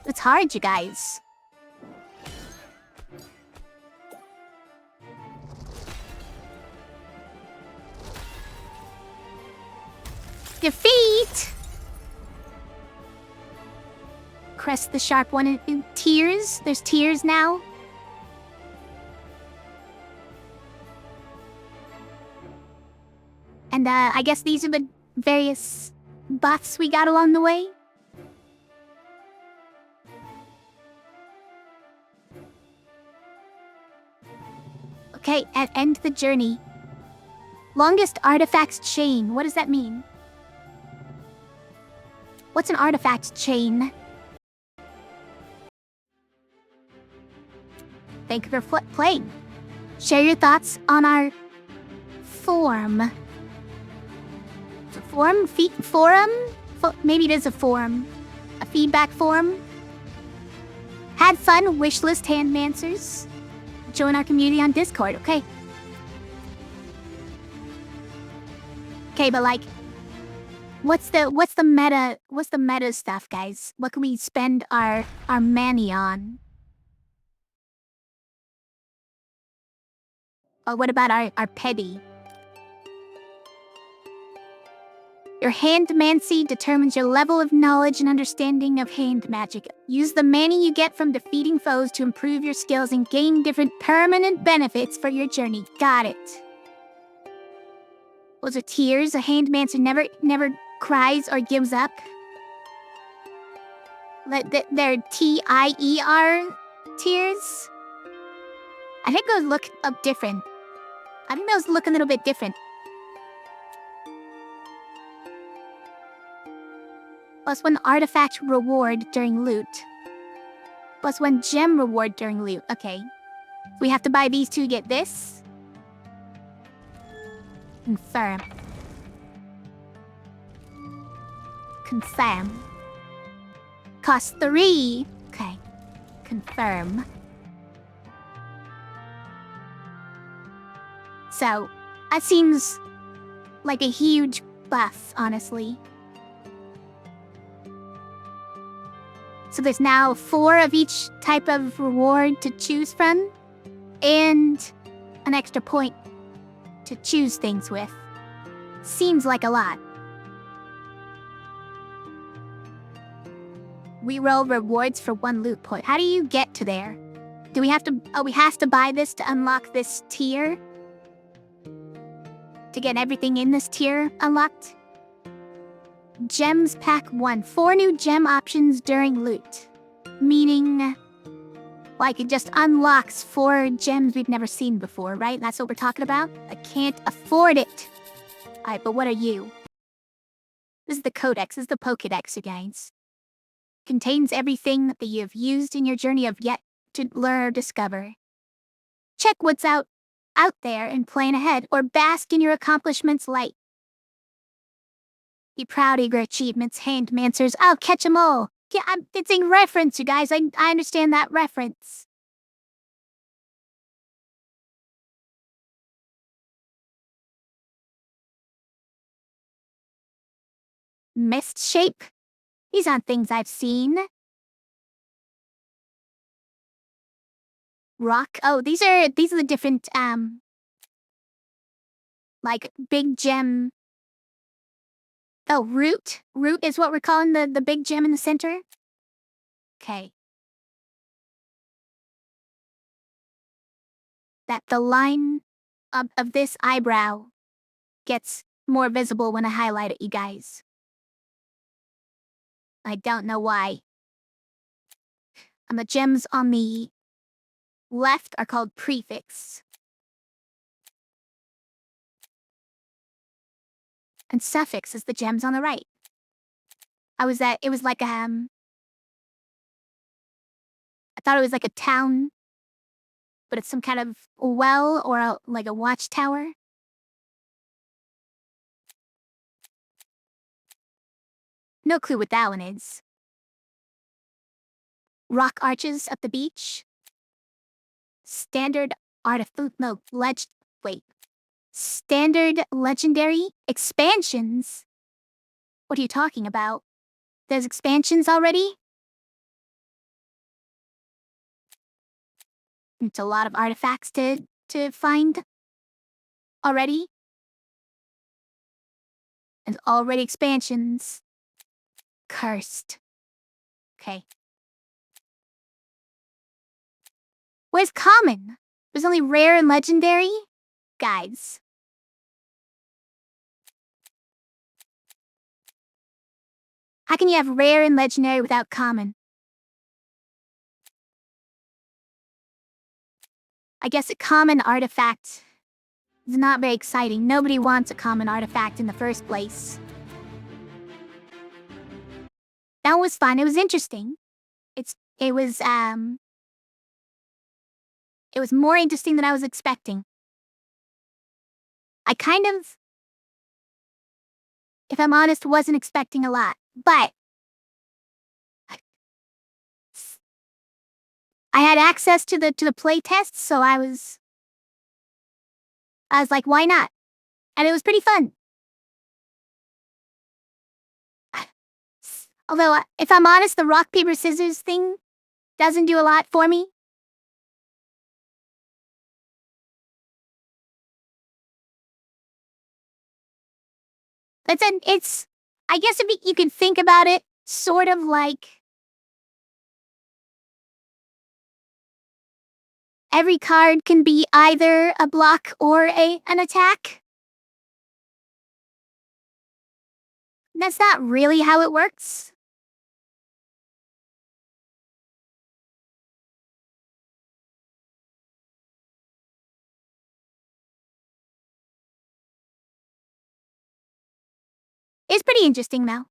It's hard, you guys. Defeat! Crest the sharp one in tears. There's tears now. And I guess these are the various buffs we got along the way. Okay, and end the journey. Longest artifacts chain. What does that mean? What's an artifact chain? Thank you for playing. Share your thoughts on our forum. Forum? Maybe it is a forum. A feedback forum. Had fun, wishlist Handmancers. Join our community on Discord, okay. Okay, but like, what's the meta stuff, guys? What can we spend our money on? Or what about our petty? Your handmancy determines your level of knowledge and understanding of hand magic. Use the mana you get from defeating foes to improve your skills and gain different permanent benefits for your journey. Got it. Those are tears. A handmancer never cries or gives up. They're T-I-E-R tears. I think those look different. I think those look a little bit different. +1 artifact reward during loot. +1 gem reward during loot. Okay. We have to buy these to get this. Confirm. Confirm. Cost 3. Okay. Confirm. So, that seems like a huge buff, honestly. So there's now 4 of each type of reward to choose from, and an extra point to choose things with. Seems like a lot. We roll rewards for 1 loot point. How do you get to there? Do we have to... Oh, we have to buy this to unlock this tier? To get everything in this tier unlocked? Gems Pack 1. 4 new gem options during loot. Meaning... like, it just unlocks 4 gems we've never seen before, right? That's what we're talking about? I can't afford it. Alright, but what are you? This is the Codex. This is the Pokedex, you guys. Contains everything that you have used in your journey of yet to learn or discover. Check what's out there and plan ahead, or bask in your accomplishments light. Be proud of your achievements, Handmancers. I'll catch 'em all. Yeah, it's a reference, you guys. I understand that reference. Mist shape? These aren't things I've seen. Rock? Oh, these are the different, like, big gem. Oh, root? Root is what we're calling the big gem in the center? Okay. That the line of this eyebrow gets more visible when I highlight it, you guys. I don't know why. And the gems on the left are called prefix. And suffix is the gems on the right. It was like I thought it was like a town, but it's some kind of well or like a watchtower. No clue what that one is. Rock arches at the beach. Standard Standard legendary expansions? What are you talking about? There's expansions already? It's a lot of artifacts to find already. And already expansions. Cursed. Okay. Where's common? There's only rare and legendary? Guys. How can you have rare and legendary without common? I guess a common artifact is not very exciting. Nobody wants a common artifact in the first place. That was fun. It was interesting. It was more interesting than I was expecting. I kind of, if I'm honest, wasn't expecting a lot, but I had access to the playtest, so I was like, why not? And it was pretty fun. Although, if I'm honest, the rock, paper, scissors thing doesn't do a lot for me. I guess if you can think about it, sort of like every card can be either a block or an attack. That's not really how it works. It's pretty interesting, though.